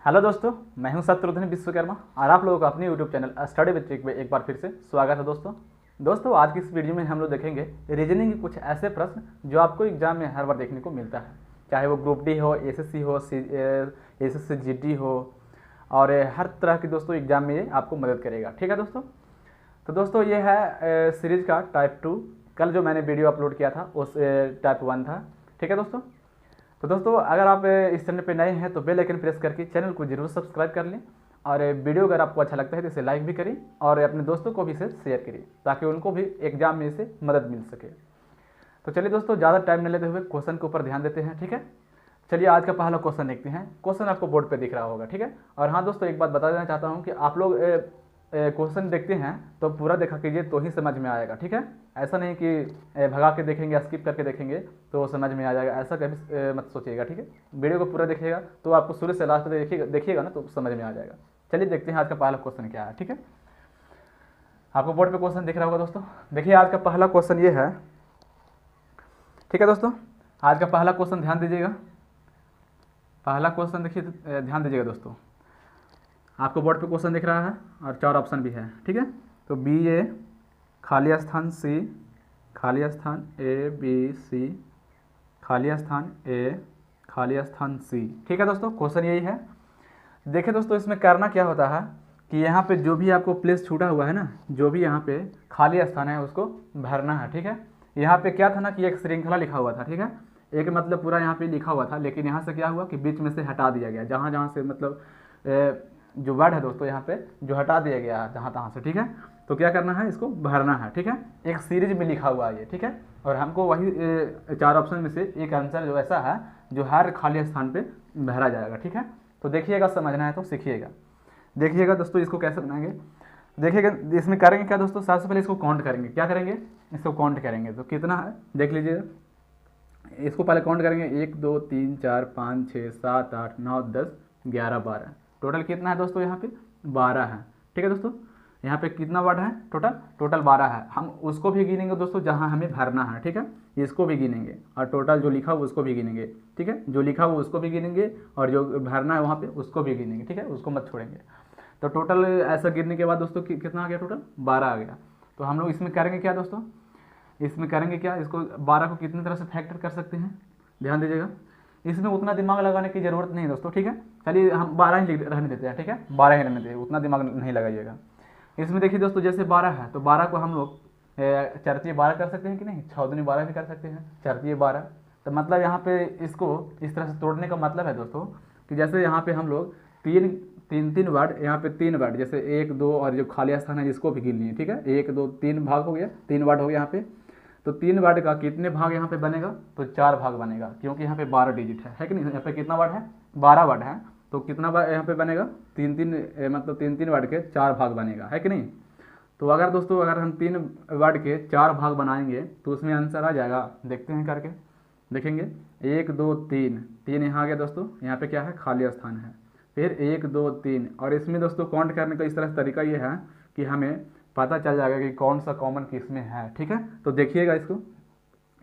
Hello दोस्तों, मैं हूं शत्रुघ्न विश्वकर्मा और आप लोगों का अपने YouTube channel study with trick में एक बार फिर से स्वागत है। दोस्तों आज की इस वीडियो में हम लोग देखेंगे रीजनिंग के कुछ ऐसे प्रश्न जो आपको एग्जाम में हर बार देखने को मिलता है, चाहे वो ग्रुप डी हो, एसएससी हो, एसएससी जीडी हो, और हर तरह की दोस्तों एग्जाम में ये आपको मदद करेगा। ठीक है दोस्तों, तो दोस्तों ये है सीरीज का टाइप 2। कल जो मैंने वीडियो अपलोड किया था उस टाइप 1 था। ठीक है दोस्तों, तो दोस्तों अगर आप इस चैनल पे नए हैं तो बेल आइकन प्रेस करके चैनल को जरूर सब्सक्राइब कर लें, और वीडियो अगर आपको अच्छा लगता है तो इसे लाइक भी करें और अपने दोस्तों को भी इसे शेयर करें ताकि उनको भी एग्जाम में इसे मदद मिल सके। तो चलिए दोस्तों, ज़्यादा टाइम न लेते हुए क्वेश्चन के ऊपर ध्यान देते हैं। ठीक है, चलिए आज का पहला क्वेश्चन देखते हैं। क्वेश्चन आपको बोर्ड पे दिख रहा होगा। ठीक है, और हाँ दोस्तों, एक बात बता देना चाहता हूँ कि आप लोग क्वेश्चन देखते हैं तो पूरा देखा कीजिए तो ही समझ में आएगा। ठीक है, ऐसा नहीं कि भगा के देखेंगे, स्किप करके देखेंगे तो समझ में आ जाएगा, ऐसा कभी मत सोचिएगा। ठीक है, वीडियो को पूरा देखिएगा तो आपको शुरू से लास्ट तक देखिएगा ना तो समझ में आ जाएगा। चलिए देखते हैं आज का पहला क्वेश्चन क्या है। ठीक है, आपको बोर्ड पे क्वेश्चन दिख रहा होगा दोस्तों। देखिए आज का पहला क्वेश्चन ये है। ठीक है दोस्तों, आज का पहला क्वेश्चन ध्यान दीजिएगा। पहला क्वेश्चन देखिए, ध्यान दीजिएगा दोस्तों। आपको बोर्ड पे क्वेश्चन दिख रहा है और 4 ऑप्शन भी है। ठीक है, तो बी ए खाली स्थान सी, खाली स्थान ए बी सी, खाली स्थान ए, खाली स्थान सी। ठीक है दोस्तों, क्वेश्चन यही है। देखिए दोस्तों, इसमें करना क्या होता है कि यहाँ पे जो भी आपको प्लेस छूटा हुआ है ना, जो भी यहाँ पे खाली स्थान है उसको भरना है। ठीक है, यहाँ पे क्या था ना कि एक श्रृंखला लिखा हुआ था। ठीक है, एक मतलब पूरा यहाँ पे लिखा हुआ था, लेकिन यहाँ से क्या हुआ कि बीच में से हटा दिया गया, जहाँ जहाँ से मतलब जो वर्ड है दोस्तों यहाँ पे जो हटा दिया गया है जहाँ तहाँ से। ठीक है, तो क्या करना है, इसको भरना है। ठीक है, एक सीरीज में लिखा हुआ है ये। ठीक है, और हमको वही 4 ऑप्शन में से एक आंसर जो ऐसा है जो हर खाली स्थान पे भरा जाएगा। ठीक है, तो देखिएगा, समझना है तो सीखिएगा। देखिएगा दोस्तों, इसको कैसे बनाएंगे देखिएगा। इसमें करेंगे क्या दोस्तों, सबसे पहले इसको काउंट करेंगे। क्या करेंगे, इसको काउंट करेंगे। तो कितना है देख लीजिएगा, इसको पहले काउंट करेंगे। 1 2 3 4 5 6 7 8 9 10 11 12। टोटल कितना है दोस्तों, यहाँ पे 12 है। ठीक है दोस्तों, यहाँ पे कितना वर्ड है, टोटल 12 है। हम उसको भी गिनेंगे दोस्तों जहाँ हमें भरना है। ठीक है, इसको भी गिनेंगे और टोटल जो लिखा हुआ उसको भी गिनेंगे। ठीक है, जो लिखा हुआ उसको भी गिनेंगे और जो भरना है वहाँ पे उसको भी गिनेंगे। ठीक है, उसको मत छोड़ेंगे। तो टोटल ऐसा गिनने के बाद दोस्तों कितना आ गया, टोटल 12 आ गया। तो हम लोग इसमें करेंगे क्या दोस्तों, इसमें करेंगे क्या, इसको 12 को कितनी तरह से फैक्टर कर सकते हैं, ध्यान दीजिएगा। इसमें उतना दिमाग लगाने की ज़रूरत नहीं दोस्तों। ठीक है, चलिए हम 12 ही रहने देते हैं। ठीक है, 12 ही रहने देते हैं, उतना दिमाग नहीं लगाइएगा। इसमें देखिए दोस्तों, जैसे 12 है तो 12 को हम लोग 4 12 कर सकते हैं कि नहीं, 6 दूनी 12 भी कर सकते हैं, 4 12। तो मतलब यहाँ पे इसको इस तरह से तोड़ने का मतलब है दोस्तों कि जैसे यहाँ पे हम लोग तीन वर्ड, यहाँ पे 3 वर्ड, जैसे 1 2 और जो खाली स्थान है इसको भी गिन लिए। ठीक है, 1 2 3 भाग हो गया, 3 वर्ड हो गया यहाँ पे। तो 3 वर्ड का कितने भाग यहाँ पे बनेगा, तो 4 भाग बनेगा, क्योंकि यहाँ पे 12 डिजिट है कि नहीं। यहाँ पे कितना वर्ड है, 12 वर्ड है, तो कितना बार यहाँ पे बनेगा, 3 वर्ड के 4 भाग बनेगा, है कि नहीं। तो अगर दोस्तों अगर हम 3 वर्ड के 4 भाग बनाएंगे तो उसमें आंसर आ जाएगा। देखते हैं करके, देखेंगे 1 2 3 यहाँ आ गया दोस्तों। यहाँ पे क्या है, खाली स्थान है। फिर 1 2 3, और इसमें दोस्तों काउंट करने का इस तरह से तरीका ये है कि हमें पता चल जाएगा कि कौन सा कॉमन किस में है। ठीक है, तो देखिएगा इसको,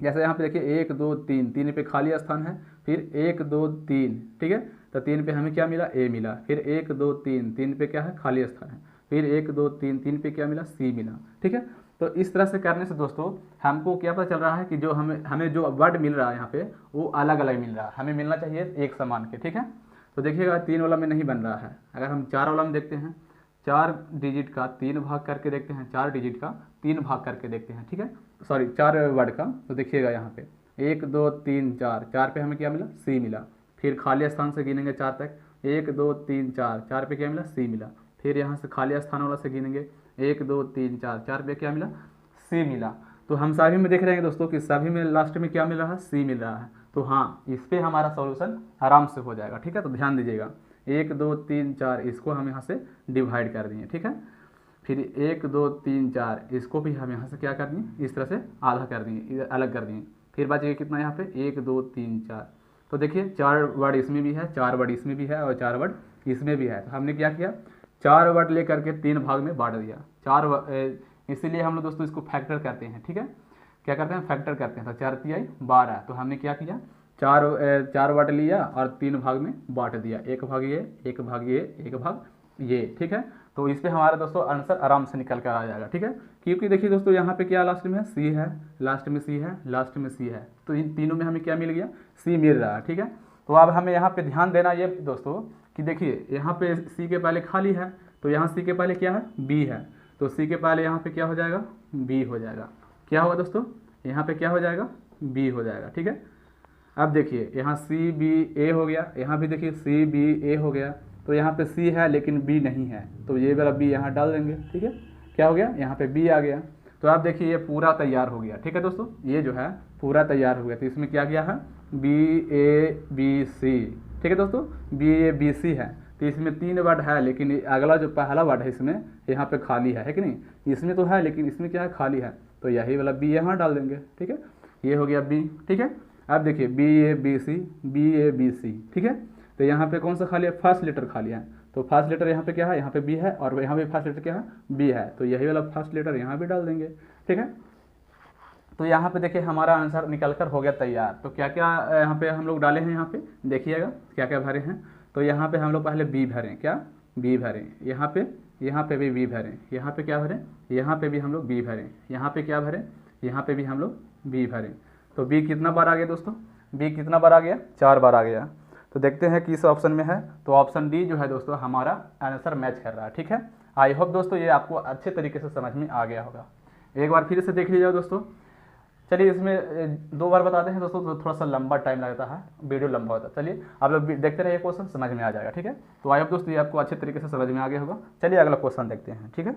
जैसे यहाँ पे देखिए 1 2 3 पे खाली स्थान है, फिर 1 2 3। ठीक है, तो 3 पे हमें क्या मिला, ए मिला। फिर 1 2 3 पे क्या है, खाली स्थान है। फिर 1 2 3 पे क्या मिला, सी मिला। ठीक है, तो इस तरह से करने से दोस्तों हमको क्या पता चल रहा है कि जो हमें जो वर्ड मिल रहा है यहाँ पे वो अलग अलग मिल रहा है, हमें मिलना चाहिए एक समान के। ठीक है, तो देखिएगा 3 वाला में नहीं बन रहा है। अगर हम 4 वाला में देखते हैं, 4 डिजिट का 3 भाग करके देखते हैं, 4 डिजिट का 3 भाग करके देखते हैं। ठीक है, सॉरी 4 वर्ड का। तो देखिएगा यहाँ पे 1 2 3 4 पे हमें क्या मिला, सी मिला। फिर खाली स्थान से गिनेंगे 4 तक, 1 2 3 4 पे क्या मिला, सी मिला। फिर यहाँ से खाली स्थान वाला से गिनेंगे 1 2 3 4 पे क्या मिला, सी मिला। तो हम सभी में देख रहे हैं दोस्तों कि सभी में लास्ट में क्या मिल रहा है, सी मिल रहा है। तो हाँ, इस पर हमारा सॉल्यूशन आराम से हो जाएगा। ठीक है, तो ध्यान दीजिएगा, 1 2 3 4 इसको हम यहाँ से डिवाइड कर दिए। ठीक है, फिर 1 2 3 4 इसको भी हम यहाँ से क्या कर दिए, इस तरह से आधा कर दिए, अलग कर दिए। फिर बच गया कितना यहाँ पे, 1 2 3 4। तो देखिए 4 वर्ड इसमें भी है, 4 वर्ड इसमें भी है और 4 वर्ड इसमें भी है। तो हमने क्या किया, 4 वर्ड ले करके 3 भाग में बांट दिया। इसीलिए हम लोग दोस्तों इसको फैक्टर करते हैं। ठीक है, क्या करते हैं, फैक्टर करते हैं। तो 4 तिहाई 12, तो हमने क्या किया, चार वाट लिया और 3 भाग में बांट दिया, एक भाग ये, एक भाग ये, एक भाग ये, ठीक है। तो इस पे हमारा दोस्तों आंसर आराम से निकल कर आ जाएगा, ठीक है। क्योंकि देखिए दोस्तों यहाँ पे क्या लास्ट में है, सी है, लास्ट में सी है, लास्ट में सी है, तो इन तीनों में हमें क्या मिल गया, सी मिल रहा है, ठीक है। तो अब हमें यहाँ पे ध्यान देना ये दोस्तों कि देखिए यहाँ पे सी के पहले खाली है, तो यहाँ सी के पहले क्या है, बी है, तो सी के पहले यहाँ पे क्या हो जाएगा, बी हो जाएगा। क्या होगा दोस्तों, यहाँ पे क्या हो जाएगा, बी हो जाएगा, ठीक है। अब देखिए यहाँ सी बी ए हो गया, यहाँ भी देखिए सी बी ए हो गया, तो यहाँ पे सी है लेकिन बी नहीं है, तो ये वाला बी यहाँ डाल देंगे, ठीक है। क्या हो गया, यहाँ पे बी आ गया। तो आप देखिए ये पूरा तैयार हो गया, ठीक है दोस्तों, ये जो है पूरा तैयार हो गया। तो इसमें क्या किया है, बी ए बी सी, ठीक है दोस्तों, बी ए बी सी है। तो इसमें 3 वर्ड है, लेकिन अगला जो पहला वर्ड है इसमें यहाँ पे खाली है कि नहीं, इसमें तो है लेकिन इसमें क्या है, खाली है, तो यही वाला बी यहाँ डाल देंगे, ठीक है। ये हो गया बी, ठीक है। अब देखिए B A B C, B A B C, ठीक है। तो यहाँ पे कौन सा खाली है, फर्स्ट लेटर खाली है, तो फर्स्ट लेटर यहाँ पे क्या है, यहाँ पे बी है, और यहाँ पे फर्स्ट लेटर क्या है, बी है, तो यही वाला फर्स्ट लेटर यहाँ भी डाल देंगे, ठीक है। तो यहाँ पे देखिए हमारा आंसर निकल कर हो गया तैयार। तो क्या क्या यहाँ पे हम लोग डाले हैं, यहाँ पे देखिएगा क्या क्या भरे हैं। तो यहाँ पे हम लोग पहले बी भरें, क्या बी भरें, यहाँ पे भी बी भरें, यहाँ पे क्या भरें, यहाँ पे भी हम लोग बी भरें, यहाँ पे क्या भरें, यहाँ पे भी हम लोग बी भरें। तो बी कितना बार आ गया दोस्तों, बी कितना बार आ गया, 4 बार आ गया। तो देखते हैं किस ऑप्शन में है, तो ऑप्शन डी जो है दोस्तों हमारा आंसर मैच कर रहा है, ठीक है। आई होप दोस्तों ये आपको अच्छे तरीके से समझ में आ गया होगा। एक बार फिर से देख लीजिए दोस्तों। चलिए इसमें 2 बार बताते हैं दोस्तों, तो थोड़ा सा लंबा टाइम लगता है, वीडियो लंबा होता है। चलिए आप लोग देखते रहिए, क्वेश्चन समझ में आ जाएगा, ठीक है। तो आई होप दोस्तों ये आपको अच्छे तरीके से समझ में आ गया होगा। चलिए अगला क्वेश्चन देखते हैं, ठीक है।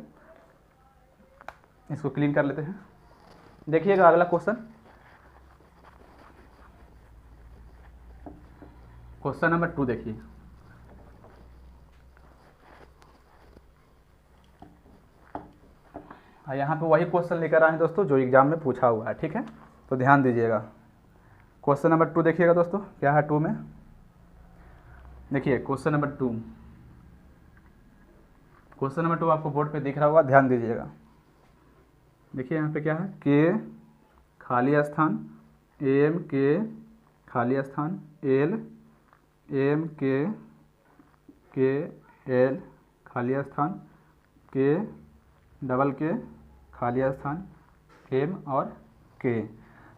इसको क्लीन कर लेते हैं। देखिएगा अगला क्वेश्चन, क्वेश्चन नंबर 2 देखिए। यहाँ पे वही क्वेश्चन लेकर आए हैं दोस्तों जो एग्जाम में पूछा हुआ है, ठीक है। तो ध्यान दीजिएगा। क्वेश्चन नंबर 2 देखिएगा दोस्तों, क्या है 2 में, देखिए क्वेश्चन नंबर 2, क्वेश्चन नंबर 2 आपको बोर्ड पे दिख रहा होगा, ध्यान दीजिएगा। देखिए यहाँ पे क्या है, के खाली स्थान, एम के खाली स्थान, एल एम के एल खाली स्थान, के डबल के खाली स्थान, एम और के।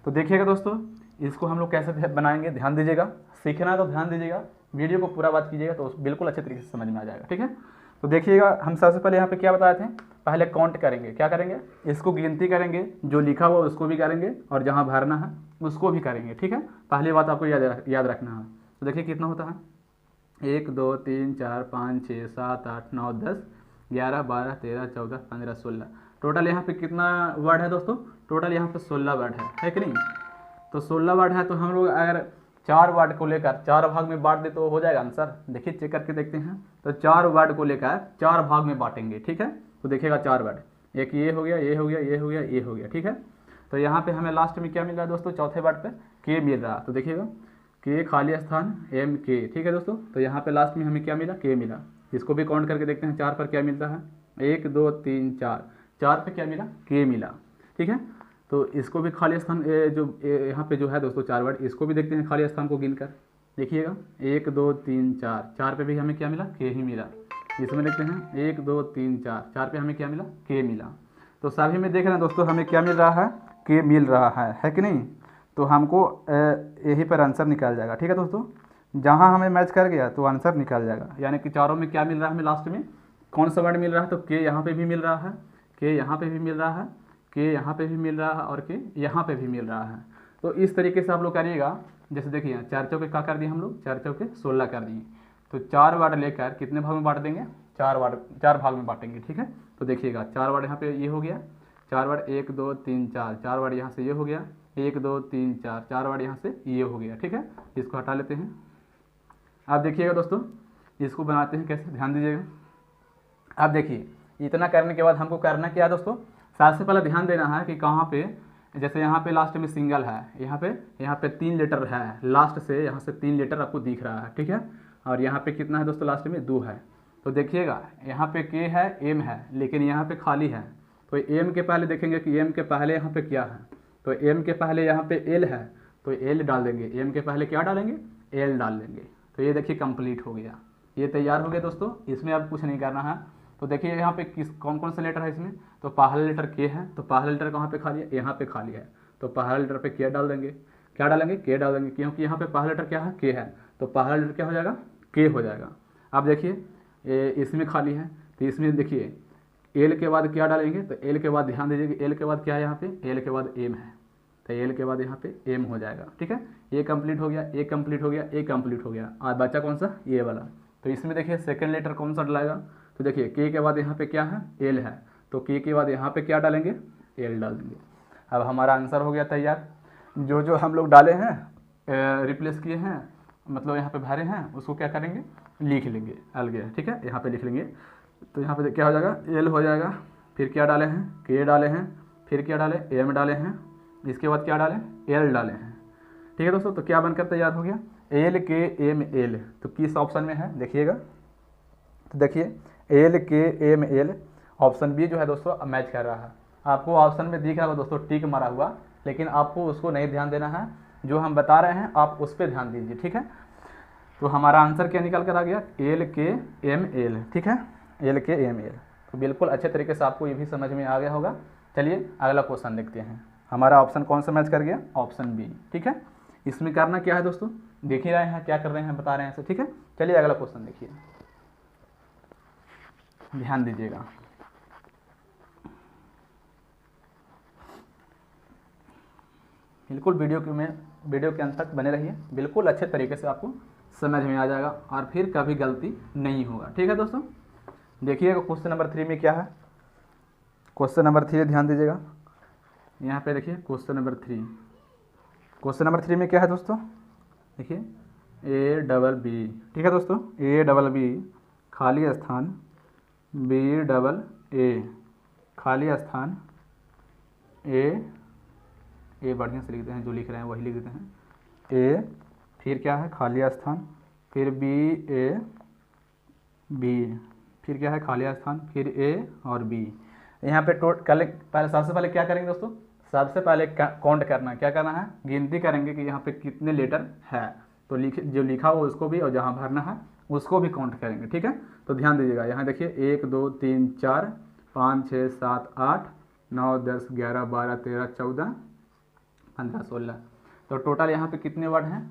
तो देखिएगा दोस्तों इसको हम लोग कैसे बनाएंगे, ध्यान दीजिएगा। सीखना है तो ध्यान दीजिएगा, वीडियो को पूरा बात कीजिएगा तो बिल्कुल अच्छे तरीके से समझ में आ जाएगा, ठीक है। तो देखिएगा हम सबसे पहले यहाँ पे क्या बताए थे, पहले काउंट करेंगे, क्या करेंगे, इसको गिनती करेंगे, जो लिखा हुआ उसको भी करेंगे और जहाँ भरना है उसको भी करेंगे, ठीक है। पहली बात आपको याद रखना है। तो देखिए कितना होता है, 1 2 3 4 5 6 7 8 9 10 11 12 13 14 15 16, टोटल यहाँ पे कितना वर्ड है दोस्तों, टोटल यहाँ पे 16 वर्ड है कि नहीं। तो 16 वर्ड है, तो हम लोग अगर 4 वर्ड को लेकर 4 भाग में बांट दे तो हो जाएगा आंसर। देखिए चेक करके देखते हैं। तो 4 वर्ड को लेकर 4 भाग में बांटेंगे, ठीक है। तो देखिएगा 4 वर्ड, एक ये हो गया, ये हो गया, ये हो गया, ये हो गया, ठीक है। तो यहाँ पे हमें लास्ट में क्या मिल रहा है दोस्तों, चौथे वर्ड पे के मिल रहा है। तो देखिएगा के खाली स्थान एम के, ठीक है दोस्तों। तो यहाँ पे लास्ट में हमें क्या मिला, के मिला। इसको भी काउंट करके देखते हैं, 4 पर क्या मिलता है, 1 2 3 4, 4 पे क्या मिला, के मिला, ठीक है। तो इसको भी खाली स्थान यहाँ पे जो है दोस्तों 4 वर्ड, इसको भी देखते हैं खाली स्थान को गिनकर। देखिएगा 1 2 3 4, 4 पे भी हमें क्या मिला, के ही मिला। इसमें देखते हैं 1 2 3 4, 4 पे हमें क्या मिला, के मिला। तो सभी में देख रहे हैं दोस्तों हमें क्या मिल रहा है, के मिल रहा है कि नहीं। तो हमको यहीं पर आंसर निकल जाएगा, ठीक है दोस्तों। जहाँ हमें मैच कर गया तो आंसर निकल जाएगा, यानी कि चारों में क्या मिल रहा है हमें, लास्ट में कौन सा वर्ड मिल रहा है, तो के यहाँ पे भी मिल रहा है, के यहाँ पे भी मिल रहा है, के यहाँ पे भी मिल रहा है और के यहाँ पे भी मिल रहा है। तो इस तरीके से आप लोग करिएगा। जैसे देखिए 4 चौके क्या कर दिए हम लोग, 4 चौके 16 कर दिए। तो 4 वर्ड लेकर कितने भाग में बांट देंगे, 4 भाग में बांटेंगे, ठीक है। तो देखिएगा 4 वर्ड यहाँ पे ये हो गया, 4 वर्ड 1 2 3 4, 4 वर्ड यहाँ से ये हो गया, 1 2 3 4, 4 वर्ड यहाँ से ये हो गया, ठीक है। इसको हटा लेते हैं। आप देखिएगा दोस्तों इसको बनाते हैं कैसे, ध्यान दीजिएगा। आप देखिए इतना करने के बाद हमको करना क्या है दोस्तों, सबसे पहले ध्यान देना है कि कहाँ पे, जैसे यहाँ पे लास्ट में सिंगल है, यहाँ पे 3 लेटर है, लास्ट से यहाँ से 3 लेटर आपको दिख रहा है, ठीक है। और यहाँ पे कितना है दोस्तों, लास्ट में 2 है। तो देखिएगा यहाँ पे के है, एम है, लेकिन यहाँ पे खाली है। तो एम के पहले देखेंगे कि एम के पहले यहाँ पे क्या है, तो एम के पहले यहाँ पे एल है, तो एल डाल देंगे, एम के पहले क्या डालेंगे, एल डाल देंगे। तो ये देखिए कंप्लीट हो गया, ये तैयार हो गया दोस्तों। इसमें अब कुछ नहीं करना है। तो देखिए यहाँ पे कौन कौन से लेटर है इसमें, तो पहला लेटर के है, तो पहला लेटर कहाँ पे खाली है, यहाँ पे खाली है। तो पहला लेटर पे के डाल देंगे, क्या डालेंगे, के डाल देंगे, क्योंकि यहाँ पे पहला लेटर क्या है, के है। तो पहला लेटर क्या हो जाएगा, के हो जाएगा। अब देखिए इसमें खाली है, तो इसमें देखिए एल के बाद क्या डालेंगे, तो एल के बाद ध्यान दीजिए कि एल के बाद क्या है, यहाँ पे एल के बाद एम है, तो एल के बाद यहाँ पे एम हो जाएगा। ठीक है, ये कंप्लीट हो गया, ये कंप्लीट हो गया, ये कंप्लीट हो गया। आज बचा कौन सा, ये वाला। तो इसमें देखिए सेकंड लेटर कौन सा डलाएगा, तो देखिए के के बाद यहाँ पे क्या है, एल है, तो के बाद यहाँ पे क्या डालेंगे, एल डाल देंगे। अब हमारा आंसर हो गया तैयार। जो जो हम लोग डाले हैं, रिप्लेस किए हैं, मतलब यहाँ पे भरे हैं, उसको क्या करेंगे, लिख लेंगे अलग। ठीक है, यहाँ पे लिख लेंगे। तो यहाँ पे क्या हो जाएगा, एल हो जाएगा, फिर क्या डाले हैं, के डाले हैं, फिर क्या डाले, एम डाले हैं, इसके बाद क्या डाले, एल डाले हैं। ठीक है दोस्तों, तो क्या बनकर तैयार हो गया, एल के एम एल। तो किस ऑप्शन में है देखिएगा, तो देखिए एल के एम एल, ऑप्शन बी जो है दोस्तों मैच कर रहा है। आपको ऑप्शन में दिख रहा होगा दोस्तों टिक मारा हुआ, लेकिन आपको उसको नहीं ध्यान देना है, जो हम बता रहे हैं आप उस पर ध्यान दीजिए। ठीक है, तो हमारा आंसर क्या निकल कर आ गया, एल के एम एल। ठीक है, एल के एम एल। तो बिल्कुल अच्छे तरीके से आपको ये भी समझ में आ गया होगा। चलिए अगला क्वेश्चन देखते हैं। हमारा ऑप्शन कौन सा मैच कर गया, ऑप्शन बी। ठीक है, इसमें करना क्या है दोस्तों, देख ही रहे हैं क्या कर रहे हैं, बता रहे हैं ऐसे। ठीक है, चलिए अगला क्वेश्चन देखिए, ध्यान दीजिएगा। बिल्कुल वीडियो के अंत तक बने रहिए, बिल्कुल अच्छे तरीके से आपको समझ में आ जाएगा और फिर कभी गलती नहीं होगा। ठीक है दोस्तों, देखिएगा क्वेश्चन नंबर 3 में क्या है। क्वेश्चन नंबर 3 ध्यान दीजिएगा, यहाँ पे देखिए क्वेश्चन नंबर 3। क्वेश्चन नंबर 3 में क्या है दोस्तों, देखिए ए डबल बी। ठीक है दोस्तों, ए डबल बी खाली स्थान, बी डबल ए खाली स्थान, ए बढ़िया से लिखते हैं, जो लिख रहे हैं वही लिख देते हैं, ए फिर क्या है खाली स्थान, फिर बी ए बी, फिर क्या है खाली स्थान, फिर ए और बी। यहाँ पे पहले सबसे पहले क्या करेंगे दोस्तों, सबसे पहले काउंट करना, क्या करना है, गिनती करेंगे कि यहाँ पे कितने लेटर है। तो जो लिखा हो उसको भी और जहाँ भरना है उसको भी काउंट करेंगे। ठीक है, तो ध्यान दीजिएगा, यहाँ देखिए 1 2 3 4 5 6 7 8 9 10 11 12 13 14 15 16। तो टोटल यहाँ पे कितने वर्ड हैं,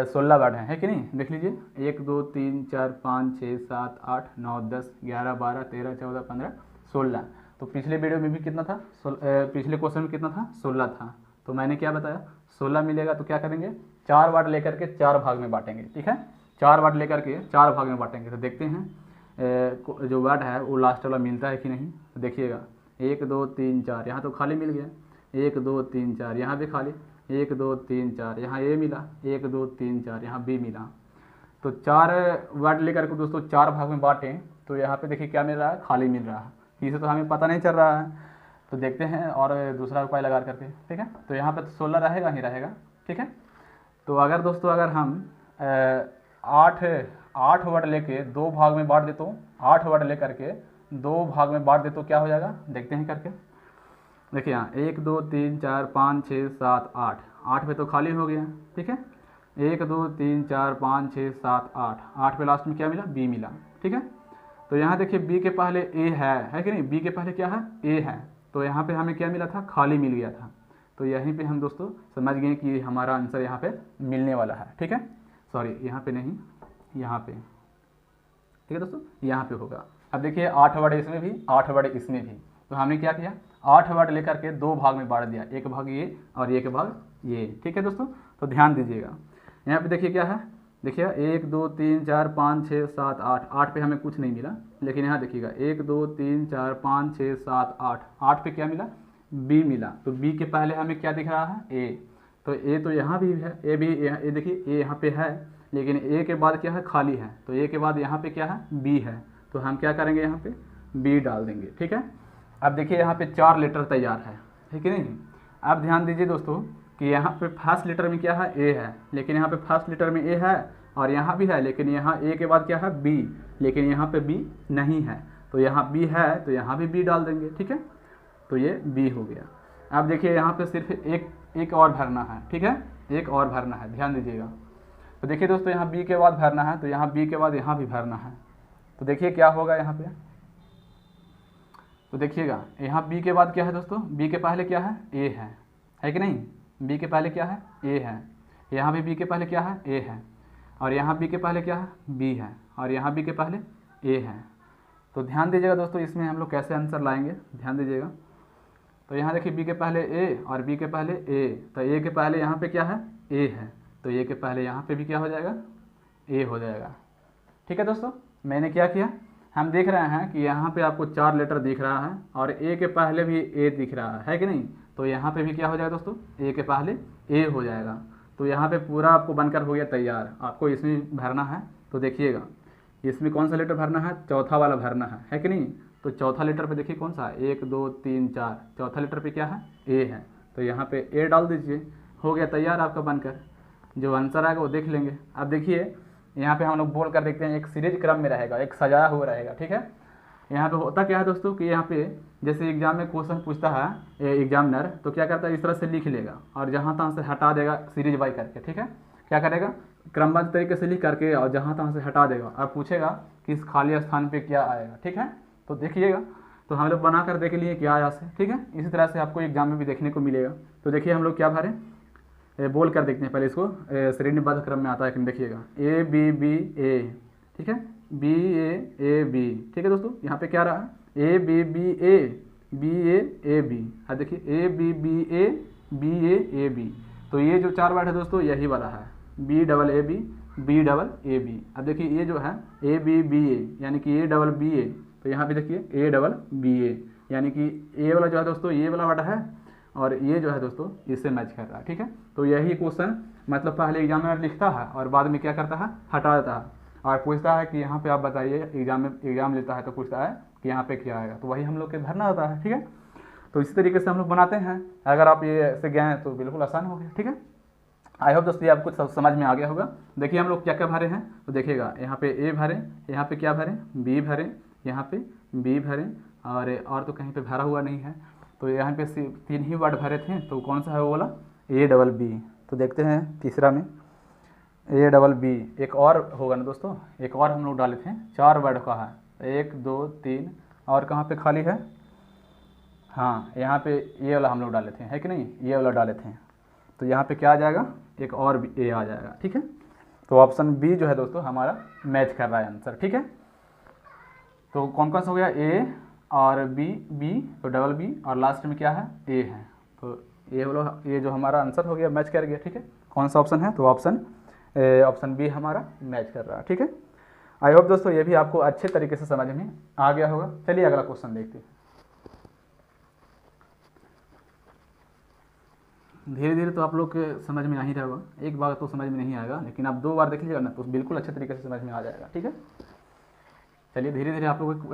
16 वर्ड हैं, है कि नहीं। देख लीजिए 1 2 3 4 5 6 7 8 9 10 11 12 13 14 15 16। तो पिछले वीडियो में भी कितना था, पिछले क्वेश्चन में कितना था, 16 था। तो मैंने क्या बताया, 16 मिलेगा तो क्या करेंगे, 4 वर्ड लेकर के 4 भाग में बांटेंगे। ठीक है, 4 वर्ड लेकर के 4 भाग में बांटेंगे। तो देखते हैं जो वर्ड है वो लास्ट वाला मिलता है कि नहीं। तो देखिएगा 1 2 3 4, यहाँ तो खाली मिल गया, 1 2 3 4, यहाँ भी खाली, 1 2 3 4, यहाँ ए मिला, 1 2 3 4, यहाँ बी मिला। तो 4 वर्ड लेकर के दोस्तों 4 भाग में बांटें, तो यहाँ पे देखिए क्या मिल रहा है, खाली मिल रहा है। इसे तो हमें पता नहीं चल रहा है, तो देखते हैं और दूसरा उपाय लगा करके। ठीक है, तो यहाँ पे तो 16 रहेगा ही रहेगा। ठीक है, तो अगर दोस्तों अगर हम 8 वर्ड लेके 2 भाग में बांट दे, तो 8 वर्ड लेकर के 2 भाग में बांट दे तो क्या हो जाएगा, देखते हैं करके। देखिए यहाँ 1 2 3 4 5 6 7 8, 8 पे तो खाली हो गया। ठीक है, 1 2 3 4 5 6 7 8, 8 पे लास्ट में क्या मिला, बी मिला। ठीक है, तो यहाँ देखिए बी के पहले ए है कि नहीं, बी के पहले क्या है, ए है। तो यहाँ पे हमें क्या मिला था, खाली मिल गया था। तो यहीं पे हम दोस्तों समझ गए कि हमारा आंसर यहाँ पे मिलने वाला है। ठीक है, सॉरी यहाँ पे नहीं, यहाँ पे। ठीक है दोस्तों, यहाँ पे होगा। अब देखिए 8 वर्ड इसमें भी, 8 वर्ड इसमें भी। तो हमने क्या किया, 8 वर्ड लेकर के 2 भाग में बांट दिया, एक भाग ये और एक भाग ये। ठीक है दोस्तों, तो ध्यान दीजिएगा, यहाँ पे देखिए क्या है, देखिए 1 2 3 4 5 6 7 8, 8 पे हमें कुछ नहीं मिला। लेकिन यहाँ देखिएगा 1 2 3 4 5 6 7 8, 8 पे क्या मिला, बी मिला। तो बी के पहले हमें क्या दिख रहा है, ए। तो ए तो यहाँ भी है, ए भी, ए देखिए ए यहाँ पे है, लेकिन ए के बाद क्या है, खाली है। तो ए के बाद यहाँ पे क्या है, बी है। तो हम क्या करेंगे, यहाँ पे बी डाल देंगे। ठीक है, अब देखिए यहाँ पे 4 लेटर तैयार है कि नहीं। अब ध्यान दीजिए दोस्तों कि यहाँ पे फर्स्ट लेटर में क्या है, ए है, लेकिन यहाँ पे फर्स्ट लेटर में ए है और यहाँ भी है, लेकिन यहाँ ए के बाद क्या है, बी, लेकिन यहाँ पे बी नहीं है। तो यहाँ बी है तो यहाँ भी बी डाल देंगे। ठीक है, तो ये बी हो गया। अब देखिए यहाँ पे सिर्फ एक और भरना है, ठीक है, एक और भरना है, ध्यान दीजिएगा। तो देखिए दोस्तों यहाँ बी के बाद भरना है, तो यहाँ बी के बाद यहाँ भी भरना है। तो देखिए क्या होगा यहाँ पे, तो देखिएगा यहाँ बी के बाद क्या है दोस्तों, बी के पहले क्या है, ए है कि नहीं, बी के पहले क्या है, ए है। यहाँ भी बी के पहले क्या है, ए है, और यहाँ बी के पहले क्या है, बी है, और यहाँ बी के पहले ए है। तो ध्यान दीजिएगा दोस्तों इसमें हम लोग कैसे आंसर लाएंगे, ध्यान दीजिएगा। तो यहाँ देखिए बी के पहले ए और बी के पहले ए, तो ए के पहले यहाँ पे क्या है, ए है, तो ए के पहले यहाँ पे भी क्या हो जाएगा, ए हो जाएगा। ठीक है दोस्तों, मैंने क्या किया, हम देख रहे हैं कि यहाँ पे आपको 4 लेटर दिख रहा है और ए के पहले भी ए दिख रहा है कि नहीं, तो यहाँ पे भी क्या हो जाएगा दोस्तों, ए के पहले ए हो जाएगा। तो यहाँ पे पूरा आपको बनकर हो गया तैयार, आपको इसमें भरना है। तो देखिएगा इसमें कौन सा लेटर भरना है, चौथा वाला भरना है कि नहीं। तो चौथा लेटर पे देखिए कौन सा, 1 2 3 4, चौथा लेटर पे क्या है, ए है, तो यहाँ पे ए डाल दीजिए, हो गया तैयार आपका बनकर। जो आंसर आएगा वो देख लेंगे। अब देखिए यहाँ पे हम लोग बोल कर देखते हैं, एक सीरीज क्रम में रहेगा, एक सजाया हुआ रहेगा, ठीक है। यहाँ पे होता क्या है दोस्तों कि यहाँ पे जैसे एग्जाम में क्वेश्चन पूछता है एग्जामिनर, तो क्या करता है, इस तरह से लिख लेगा और जहाँ तहाँ से हटा देगा सीरीज बाई करके, ठीक है। क्या करेगा, क्रमबद्ध तरीके से लिख करके और जहाँ तहाँ से हटा देगा और पूछेगा कि इस खाली स्थान पे क्या आएगा, ठीक है। तो देखिएगा, तो हम लोग बना कर देख लिए क्या आया से, ठीक है। इसी तरह से आपको एग्जाम में भी देखने को मिलेगा। तो देखिए हम लोग क्या भरें, बोल कर देखते हैं पहले इसको, श्रेणीबद्ध क्रम में आता है कि देखिएगा, ए बी बी ए, ठीक है, बी ए बी, ठीक है दोस्तों। यहाँ पे क्या रहा है, A B B A, B A B, हाँ देखिए A B B A B. तो ये जो 4 वर्ड है दोस्तों यही वाला है, बी डबल ए बी। अब देखिए ये जो है ए बी बी ए, यानी कि ए डबल बी ए, तो यहाँ पे देखिए ए डबल बी ए, यानी कि ए वाला जो है दोस्तों ये वाला वर्ड है और ये जो है दोस्तों इससे मैच कर रहा है, ठीक है। तो यही क्वेश्चन मतलब पहले एग्जामिनर लिखता है और बाद में क्या करता है, हटा देता है और पूछता है कि यहाँ पे आप बताइए, एग्जाम लेता है तो पूछता है कि यहाँ पे क्या आएगा, तो वही हम लोग के भरना होता है, ठीक है। तो इसी तरीके से हम लोग बनाते हैं। अगर आप ये ऐसे गए हैं तो बिल्कुल आसान हो गया, ठीक है। आई होप दोस्तों ये आपको सब समझ में आ गया होगा। देखिए हम लोग क्या क्या भरे हैं, तो देखिएगा यहाँ पे ए भरें, यहाँ पे क्या भरें, बी भरें, यहाँ पे बी भरें, और तो कहीं पे भरा हुआ नहीं है। तो यहाँ पे 3 ही वर्ड भरे थे, तो कौन सा है वो वाला, ए डबल बी। तो देखते हैं तीसरा में ए डबल बी, एक और होगा ना दोस्तों, एक और हम लोग डाले थे, 4 वर्ड का है, 1 2 3, और कहाँ पे खाली है, हाँ यहाँ पे ये वाला हम लोग डाले थे, है कि नहीं, ये वाला डाले थे। तो यहाँ पे क्या आ जाएगा, एक और भी ए आ जाएगा, ठीक है। तो ऑप्शन बी जो है दोस्तों हमारा मैच कर रहा है आंसर, ठीक है। तो कौन कौन सा हो गया, ए और बी, तो डबल बी, और लास्ट में क्या है, ए है। तो ये जो हमारा आंसर हो गया मैच कर गया, ठीक है। कौन सा ऑप्शन है, तो ऑप्शन बी हमारा मैच कर रहा है, ठीक है। आई होप दोस्तों ये भी आपको अच्छे तरीके से समझ में आ गया होगा। चलिए अगला क्वेश्चन देखते हैं। धीरे धीरे तो आप लोग के समझ में आ ही रहेगा, एक बार तो समझ में नहीं आएगा, लेकिन आप 2 बार देख लीजिएगा ना तो बिल्कुल अच्छे तरीके से समझ में आ जाएगा, ठीक है। चलिए धीरे धीरे आप लोग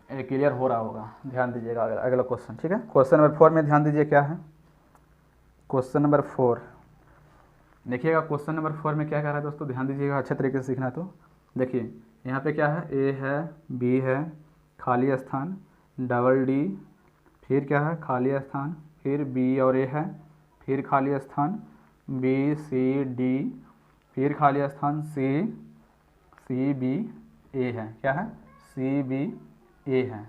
क्लियर हो रहा होगा, ध्यान दीजिएगा अगला क्वेश्चन, ठीक है। क्वेश्चन नंबर 4 में ध्यान दीजिए क्या है, क्वेश्चन नंबर 4 देखिएगा। क्वेश्चन नंबर 4 में क्या कह रहा है दोस्तों, ध्यान दीजिएगा, अच्छे तरीके से सीखना है। तो देखिए यहाँ पे क्या है, ए है, बी है, खाली स्थान, डबल डी, फिर क्या है, खाली स्थान, फिर बी और ए है, फिर खाली स्थान, बी सी डी, फिर खाली स्थान, सी बी ए है, क्या है, सी बी ए है।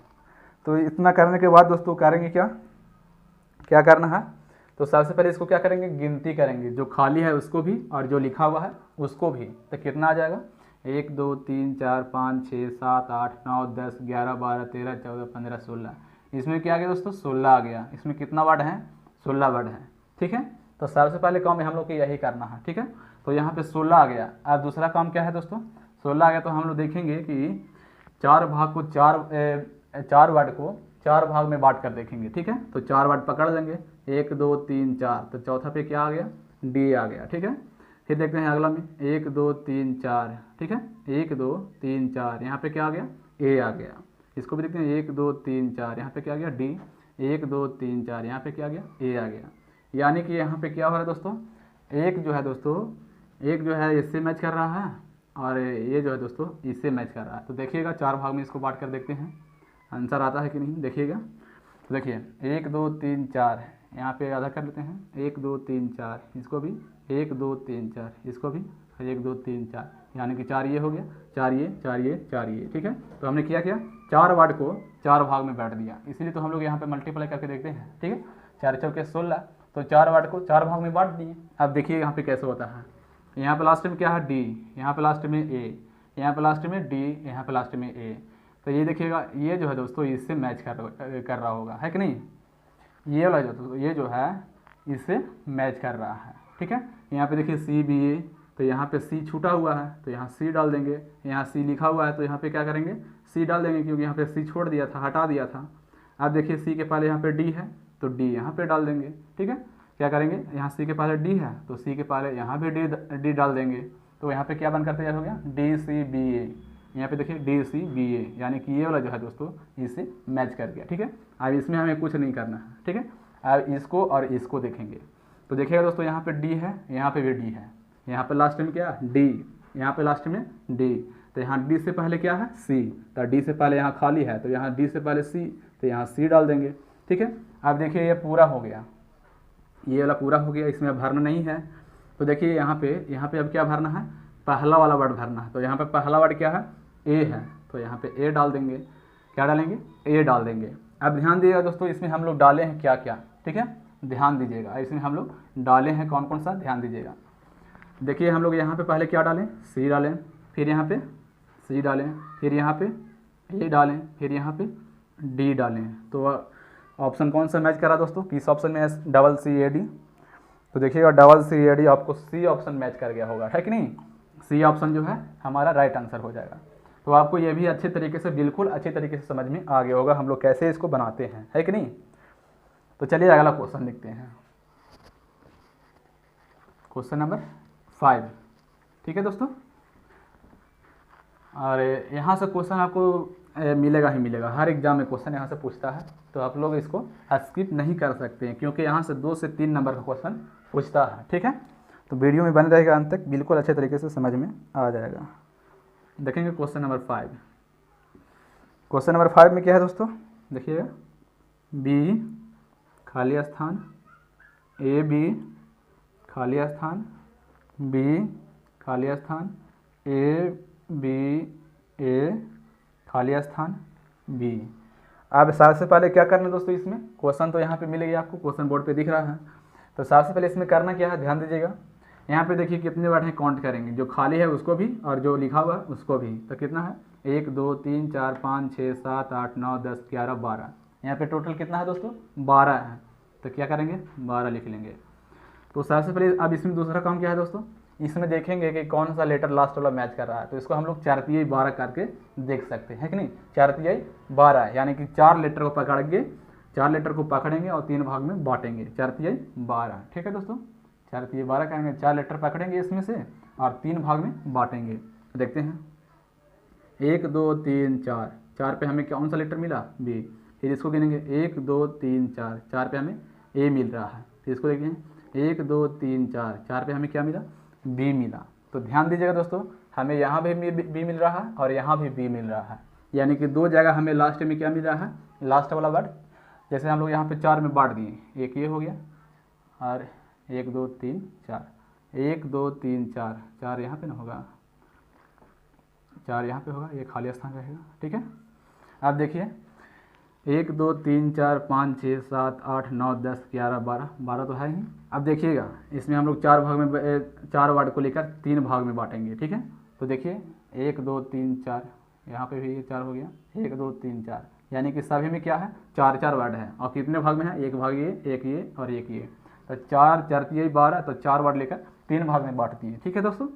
तो इतना करने के बाद दोस्तों करेंगे क्या करना है, तो सबसे पहले इसको क्या करेंगे, गिनती करेंगे, जो खाली है उसको भी और जो लिखा हुआ है उसको भी। तो कितना आ जाएगा, 1 2 3 4 5 6 7 8 9 10 11 12 13 14 15 16, इसमें क्या आ गया दोस्तों, 16 आ गया। इसमें कितना वर्ड है, 16 वर्ड है, ठीक है। तो सबसे पहले काम हम लोग को यही करना है, ठीक है। तो यहाँ पे 16 आ गया। अब दूसरा काम क्या है दोस्तों, 16 आ गया तो हम लोग देखेंगे कि 4 वर्ड को 4 भाग में बांट कर देखेंगे, ठीक है। तो 4 वर्ड पकड़ लेंगे, 1 2 3 4, तो चौथा पे क्या आ गया, डी आ गया, ठीक है। फिर देखते हैं अगला में 1 2 3 4, ठीक है, 1 2 3 4, यहाँ पे क्या आ गया, ए आ गया। इसको भी देखते हैं 1 2 3 4, यहाँ पे क्या आ गया, डी, 1 2 3 4, यहाँ पे क्या आ गया, ए आ गया। यानी कि यहाँ पे क्या हो रहा है दोस्तों, एक जो है इससे मैच कर रहा है और ये जो है दोस्तों इससे मैच कर रहा है। तो देखिएगा 4 भाग में इसको बांट कर देखते हैं आंसर आता है कि नहीं, देखिएगा। तो देखिए 1 2 3 4, यहाँ पे आधा कर लेते हैं, 1 2 3 4, इसको भी 1 2 3 4, इसको भी 1 2 3 4, यानी कि 4 ये हो गया, 4 ये 4 ये 4 ये, ठीक है। तो हमने क्या किया, 4 वर्ड को 4 भाग में बांट दिया, इसीलिए तो हम लोग यहाँ पे मल्टीप्लाई करके देखते हैं, ठीक है। 4 चौके 16, तो 4 वर्ड को 4 भाग में बांट दिए। अब देखिए यहाँ पे कैसे होता है, यहाँ पे लास्ट में क्या है, डी, यहाँ पे लास्ट में ए, यहाँ पे लास्ट में डी, यहाँ पे लास्ट में ए। तो ये देखिएगा, ये जो है दोस्तों इससे मैच कर रहा होगा, है कि नहीं। ये वाला जो ये जो है इससे मैच कर रहा है, ठीक है। यहाँ पे देखिए सी बी ए, तो यहाँ पे सी छूटा हुआ है तो यहाँ सी डाल देंगे, यहाँ सी लिखा हुआ है तो यहाँ पे क्या करेंगे, सी डाल देंगे, क्योंकि यहाँ पे सी छोड़ दिया था, हटा दिया था। अब देखिए सी के पहले यहाँ पे डी है तो डी यहाँ पे डाल देंगे, ठीक है। क्या करेंगे, यहाँ सी के पहले डी है तो सी के पहले यहाँ भी डी डाल देंगे, तो यहाँ पे क्या बनकर तैयार हो गया, डी सी बी ए। यहाँ पे देखिए डी सी बी ए, यानी कि ये वाला जो है दोस्तों इससे मैच कर गया, ठीक है। अब इसमें हमें कुछ नहीं करना है, ठीक है। अब इसको और इसको देखेंगे तो देखिएगा दोस्तों, यहाँ पे डी है, यहाँ पे भी डी है, यहाँ पे लास्ट में क्या डी, यहाँ पे लास्ट में डी, तो यहाँ डी से पहले क्या है सी, तो डी से पहले यहाँ खाली है तो यहाँ डी से पहले सी, तो यहाँ सी डाल देंगे, ठीक है। अब देखिए ये पूरा हो गया, ये वाला पूरा हो गया, इसमें अब भरना नहीं है। तो देखिए यहाँ पे अब क्या भरना है, पहला वाला वर्ड भरना है। तो यहाँ पे पहला वर्ड क्या है, ए है, तो यहाँ पे ए डाल देंगे। क्या डालेंगे, ए डाल देंगे। अब ध्यान दीजिएगा दोस्तों, इसमें हम लोग डाले हैं क्या क्या, ठीक है, ध्यान दीजिएगा, इसमें हम लोग डाले हैं कौन कौन सा, ध्यान दीजिएगा। देखिए हम लोग यहाँ पे पहले क्या डालें, सी डालें, फिर यहाँ पे सी डालें, फिर यहाँ पे ए डालें, फिर यहाँ पे डी डालें। तो ऑप्शन कौन सा मैच करा दोस्तों, किस ऑप्शन में है, डबल सी ए डी। तो देखिएगा डबल सी ए डी आपको सी ऑप्शन मैच कर गया होगा, है कि नहीं। सी ऑप्शन जो है हमारा राइट आंसर हो जाएगा। तो आपको ये भी अच्छे तरीके से, बिल्कुल अच्छे तरीके से समझ में आ गया होगा हम लोग कैसे इसको बनाते हैं, है कि नहीं। तो चलिए अगला क्वेश्चन लिखते हैं, क्वेश्चन नंबर 5, ठीक है दोस्तों। और यहाँ से क्वेश्चन आपको मिलेगा ही मिलेगा, हर एग्जाम में क्वेश्चन यहाँ से पूछता है, तो आप लोग इसको स्किप नहीं कर सकते हैं, क्योंकि यहाँ से 2 से 3 नंबर का क्वेश्चन पूछता है, ठीक है। तो वीडियो में बने रहेगा अंत तक, बिल्कुल अच्छे तरीके से समझ में आ जाएगा। देखेंगे क्वेश्चन नंबर 5। क्वेश्चन नंबर 5 में क्या है दोस्तों, देखिएगा, बी खाली स्थान, ए बी खाली स्थान, बी खाली स्थान, ए बी ए खाली स्थान, बी। अब सबसे पहले क्या करना है दोस्तों, इसमें क्वेश्चन तो यहाँ पे मिलेगा आपको, क्वेश्चन बोर्ड पे दिख रहा है। तो सबसे पहले इसमें करना क्या है, ध्यान दीजिएगा। यहाँ पे देखिए कितने वर्ड हैं, काउंट करेंगे, जो खाली है उसको भी और जो लिखा हुआ है उसको भी। तो कितना है, 1 2 3 4 5 6 7 8 9 10 11 12, यहाँ पे टोटल कितना है दोस्तों, 12 है। तो क्या करेंगे, 12 लिख लेंगे। तो सबसे पहले अब इसमें दूसरा काम क्या है दोस्तों, इसमें देखेंगे कि कौन सा लेटर लास्ट वाला मैच कर रहा है। तो इसको हम लोग 4 तिहाई 12 करके देख सकते हैं कि नहीं। 4 तिहाई 12 यानी कि 4 लेटर को पकड़ेंगे, 4 लेटर को पकड़ेंगे और 3 भाग में बांटेंगे, 4 तिहाई 12, ठीक है दोस्तों। 4 तिहाई 12 करेंगे, 4 लेटर पकड़ेंगे इसमें से और 3 भाग में बांटेंगे। तो देखते हैं, 1 2 3 4, 4 पे हमें कौन सा लेटर मिला, बी। फिर इसको गिनेंगे, 1 2 3 4, 4 पे हमें ए मिल रहा है। फिर इसको देखें, 1 2 3 4, 4 पे हमें क्या मिला, बी मिला। तो ध्यान दीजिएगा दोस्तों, हमें यहाँ भी बी मिल रहा है और यहाँ भी बी मिल रहा है, यानी कि 2 जगह हमें लास्ट में क्या मिल रहा है, लास्ट वाला वर्ड। जैसे हम लोग यहाँ पे 4 में बांट दिए, एक ये हो गया और 1 2 3 4, 1 2 3 4, 4 यहाँ पे ना होगा, 4 यहाँ पे होगा, ये खाली स्थान रहेगा, ठीक है। अब देखिए, 1 2 3 4 5 6 7 8 9 10 11 12, 12 तो है ही। अब देखिएगा, इसमें हम लोग 4 भाग में 4 वर्ड को लेकर 3 भाग में बांटेंगे, ठीक है। तो देखिए 1 2 3 4, यहाँ पे भी ये 4 हो गया, 1 2 3 4, यानी कि सभी में क्या है, 4 4 वर्ड है। और कितने भाग में है, 1 भाग ये, 1 ये और 1 ये। तो 4 4 तिहाई 12, तो 4 वर्ड लेकर 3 भाग में बांटती है, ठीक है दोस्तों।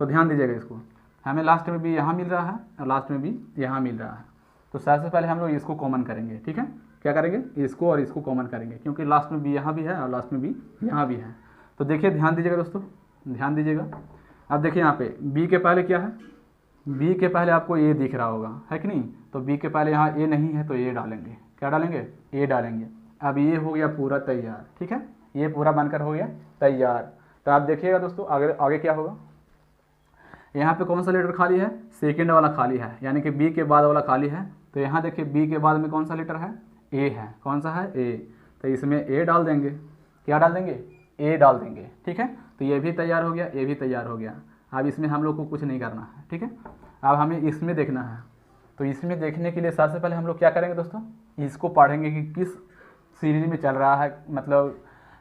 तो ध्यान दीजिएगा इसको, हमें लास्ट में भी यहाँ मिल रहा है और लास्ट में भी यहाँ मिल रहा है। तो सबसे पहले हम लोग इसको कॉमन करेंगे, ठीक है। क्या करेंगे, इसको और इसको कॉमन करेंगे, क्योंकि लास्ट में भी यहाँ भी है और लास्ट में भी यहाँ भी है। तो देखिए ध्यान दीजिएगा दोस्तों, ध्यान दीजिएगा। अब देखिए यहाँ पे बी के पहले क्या है, बी के पहले आपको ए दिख रहा होगा, है कि नहीं। तो बी के पहले यहाँ ए नहीं है तो ए डालेंगे, क्या डालेंगे, ए डालेंगे। अब ये हो गया पूरा तैयार, ठीक है, ये पूरा बनकर हो गया तैयार। तो आप देखिएगा दोस्तों, आगे क्या होगा, यहाँ पे कौन सा लेटर खाली है, सेकेंड वाला खाली है, यानी कि बी के बाद वाला खाली है। तो यहाँ देखिए बी के बाद में कौन सा लेटर है, ए है, कौन सा है, ए। तो इसमें ए डाल देंगे। क्या डाल देंगे? ए डाल देंगे। ठीक है, तो ये भी तैयार हो गया, ये भी तैयार हो गया। अब इसमें हम लोग को कुछ नहीं करना है। ठीक है, अब हमें इसमें देखना है। तो इसमें देखने के लिए सबसे पहले हम लोग क्या करेंगे दोस्तों, इसको पढ़ेंगे कि किस सीरीज में चल रहा है, मतलब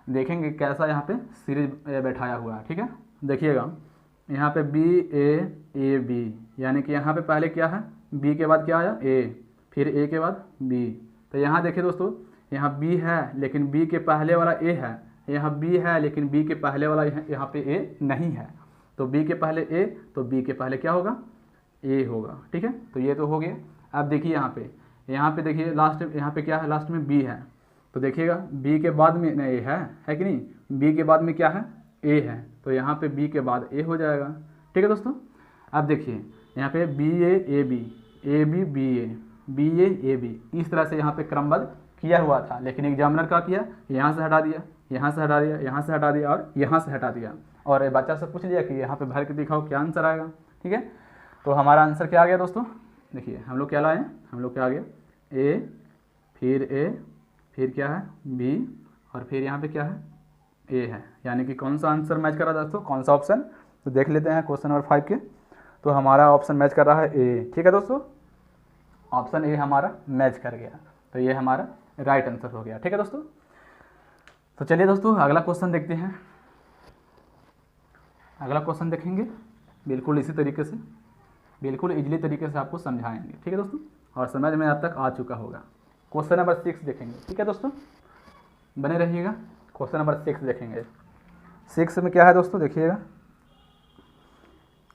देखेंगे कैसा यहाँ पे सीरीज बैठाया हुआ है। ठीक है, देखिएगा यहाँ पे BA यानी कि यहाँ पे पहले क्या है, बी के बाद क्या आया ए, फिर ए के बाद बी। तो यहाँ देखिए दोस्तों, यहाँ बी है लेकिन बी के पहले वाला ए है, यहाँ बी है लेकिन बी के पहले वाला यहाँ पे ए नहीं है। तो बी के पहले ए, तो बी के पहले क्या होगा, ए होगा। ठीक है, तो ये तो हो गया। अब देखिए यहाँ पे देखिए लास्ट, यहाँ पे क्या है, लास्ट में बी है। तो देखिएगा बी के बाद में ए है कि नहीं, बी के बाद में क्या है, ए है। तो यहाँ पे बी के बाद ए हो जाएगा। ठीक है दोस्तों, अब देखिए यहाँ पे BA AB BA इस तरह से यहाँ पे क्रमबद्ध किया हुआ था, लेकिन एग्जामिनर का किया, यहाँ से हटा दिया, यहाँ से हटा दिया, यहाँ से हटा दिया और यहाँ से हटा दिया। और बच्चा से पूछ लिया कि यहाँ पे भर के दिखाओ क्या आंसर आएगा। ठीक है, तो हमारा आंसर क्या आ गया दोस्तों, देखिए हम लोग क्या लाए, हम लोग क्या आ गया, ए, फिर क्या है बी, और फिर यहाँ पे क्या है ए है। यानी कि कौन सा आंसर मैच कर रहा है दोस्तों, कौन सा ऑप्शन, तो देख लेते हैं क्वेश्चन नंबर 5 के। तो हमारा ऑप्शन मैच कर रहा है ए। ठीक है दोस्तों, ऑप्शन ए हमारा मैच कर गया, तो ये हमारा राइट आंसर हो गया। ठीक है दोस्तों, तो चलिए दोस्तों अगला क्वेश्चन देखते हैं। अगला क्वेश्चन देखेंगे बिल्कुल इसी तरीके से, बिल्कुल इजली तरीके से आपको समझाएंगे। ठीक है दोस्तों, और समझ में अब तक आ चुका होगा। क्वेश्चन नंबर 6 देखेंगे। ठीक है दोस्तों, बने रहिएगा। क्वेश्चन नंबर 6 देखेंगे। 6 में क्या है दोस्तों, देखिएगा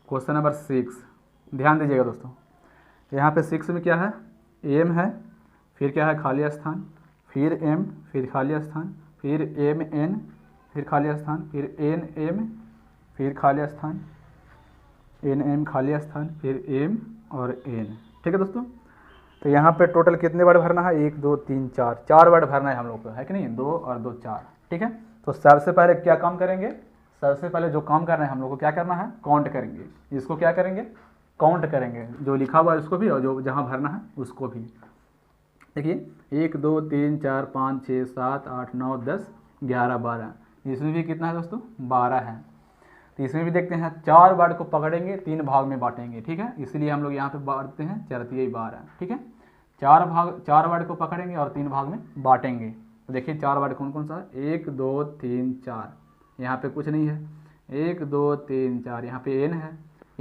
क्वेश्चन नंबर 6, ध्यान दीजिएगा दोस्तों। यहाँ पे 6 में क्या है, एम है, फिर क्या है खाली स्थान, फिर एम, फिर खाली स्थान, फिर एम एन, फिर खाली स्थान, फिर एन एम, फिर खाली स्थान, एन एम खाली स्थान, फिर एम और एन। ठीक है दोस्तों, तो यहाँ पे टोटल कितने वर्ड भरना है, 1 2 3 4, 4 वर्ड भरना है हम लोग को, है कि नहीं, 2 और 2 4। ठीक है, तो सबसे पहले क्या काम करेंगे, सबसे पहले जो काम करना है हम लोग को क्या करना है, काउंट करेंगे। इसको क्या करेंगे, काउंट करेंगे, जो लिखा हुआ है उसको भी और जो जहाँ भरना है उसको भी। देखिए 1 2 3 4 5 6 7 8 9 10 11 12, इसमें भी कितना है दोस्तों, 12 है। तो इसमें भी देखते हैं, 4 वर्ड को पकड़ेंगे, 3 भाग में बांटेंगे। ठीक है, इसलिए हम लोग यहाँ पे बांटते हैं 4 3 12। ठीक है, 4 वर्ड को पकड़ेंगे और 3 भाग में बांटेंगे। तो देखिए 4 वर्ड कौन कौन सा है, 1 2 3 4, यहाँ पे कुछ नहीं है, 1 2 3 4, यहाँ पे एन है,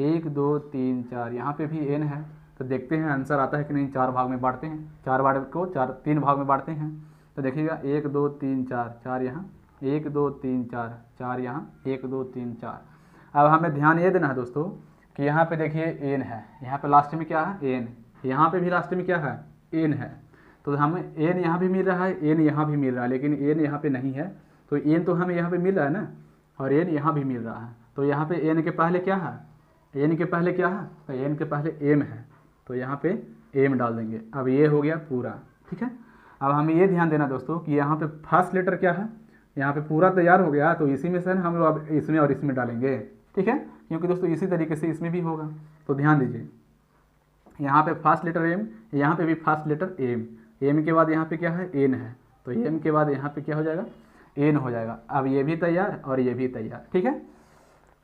1 2 3 4, यहाँ पे भी एन है। तो देखते हैं आंसर आता है कि नहीं। 4 भाग में बांटते हैं, 4 वर्ड को 3 भाग में बांटते हैं। तो देखिएगा 1 2 3 4, 4 यहाँ, 1 2 3 4, 4 यहाँ, 1 2 3 4। अब हमें ध्यान ये देना है दोस्तों कि यहाँ पे देखिए एन है, यहाँ पे लास्ट में क्या है एन, यहाँ पे भी लास्ट में क्या है एन है। तो हमें एन यहाँ भी मिल रहा है, एन यहाँ भी मिल रहा है, लेकिन एन यहाँ पे नहीं है। तो एन तो हमें यहाँ पे मिल रहा है ना, और एन यहाँ भी मिल रहा है। तो यहाँ पे एन के पहले क्या है, एन के पहले क्या है, तो एन के पहले एम है, तो यहाँ पे एम डाल देंगे। अब ये हो गया पूरा। ठीक है, अब हमें ये ध्यान देना दोस्तों कि यहाँ पे फर्स्ट लेटर क्या है, यहाँ पे पूरा तैयार हो गया, तो इसी में से हम लोग अब इसमें और इसमें डालेंगे। ठीक है, क्योंकि दोस्तों इसी तरीके से इसमें भी होगा। तो ध्यान दीजिए, यहाँ पे फर्स्ट लेटर एम, यहाँ पे भी फर्स्ट लेटर एम, एम के बाद यहाँ पे क्या है एन है, तो एम के बाद यहाँ पे क्या हो जाएगा एन हो जाएगा। अब ये भी तैयार और ये भी तैयार। ठीक है,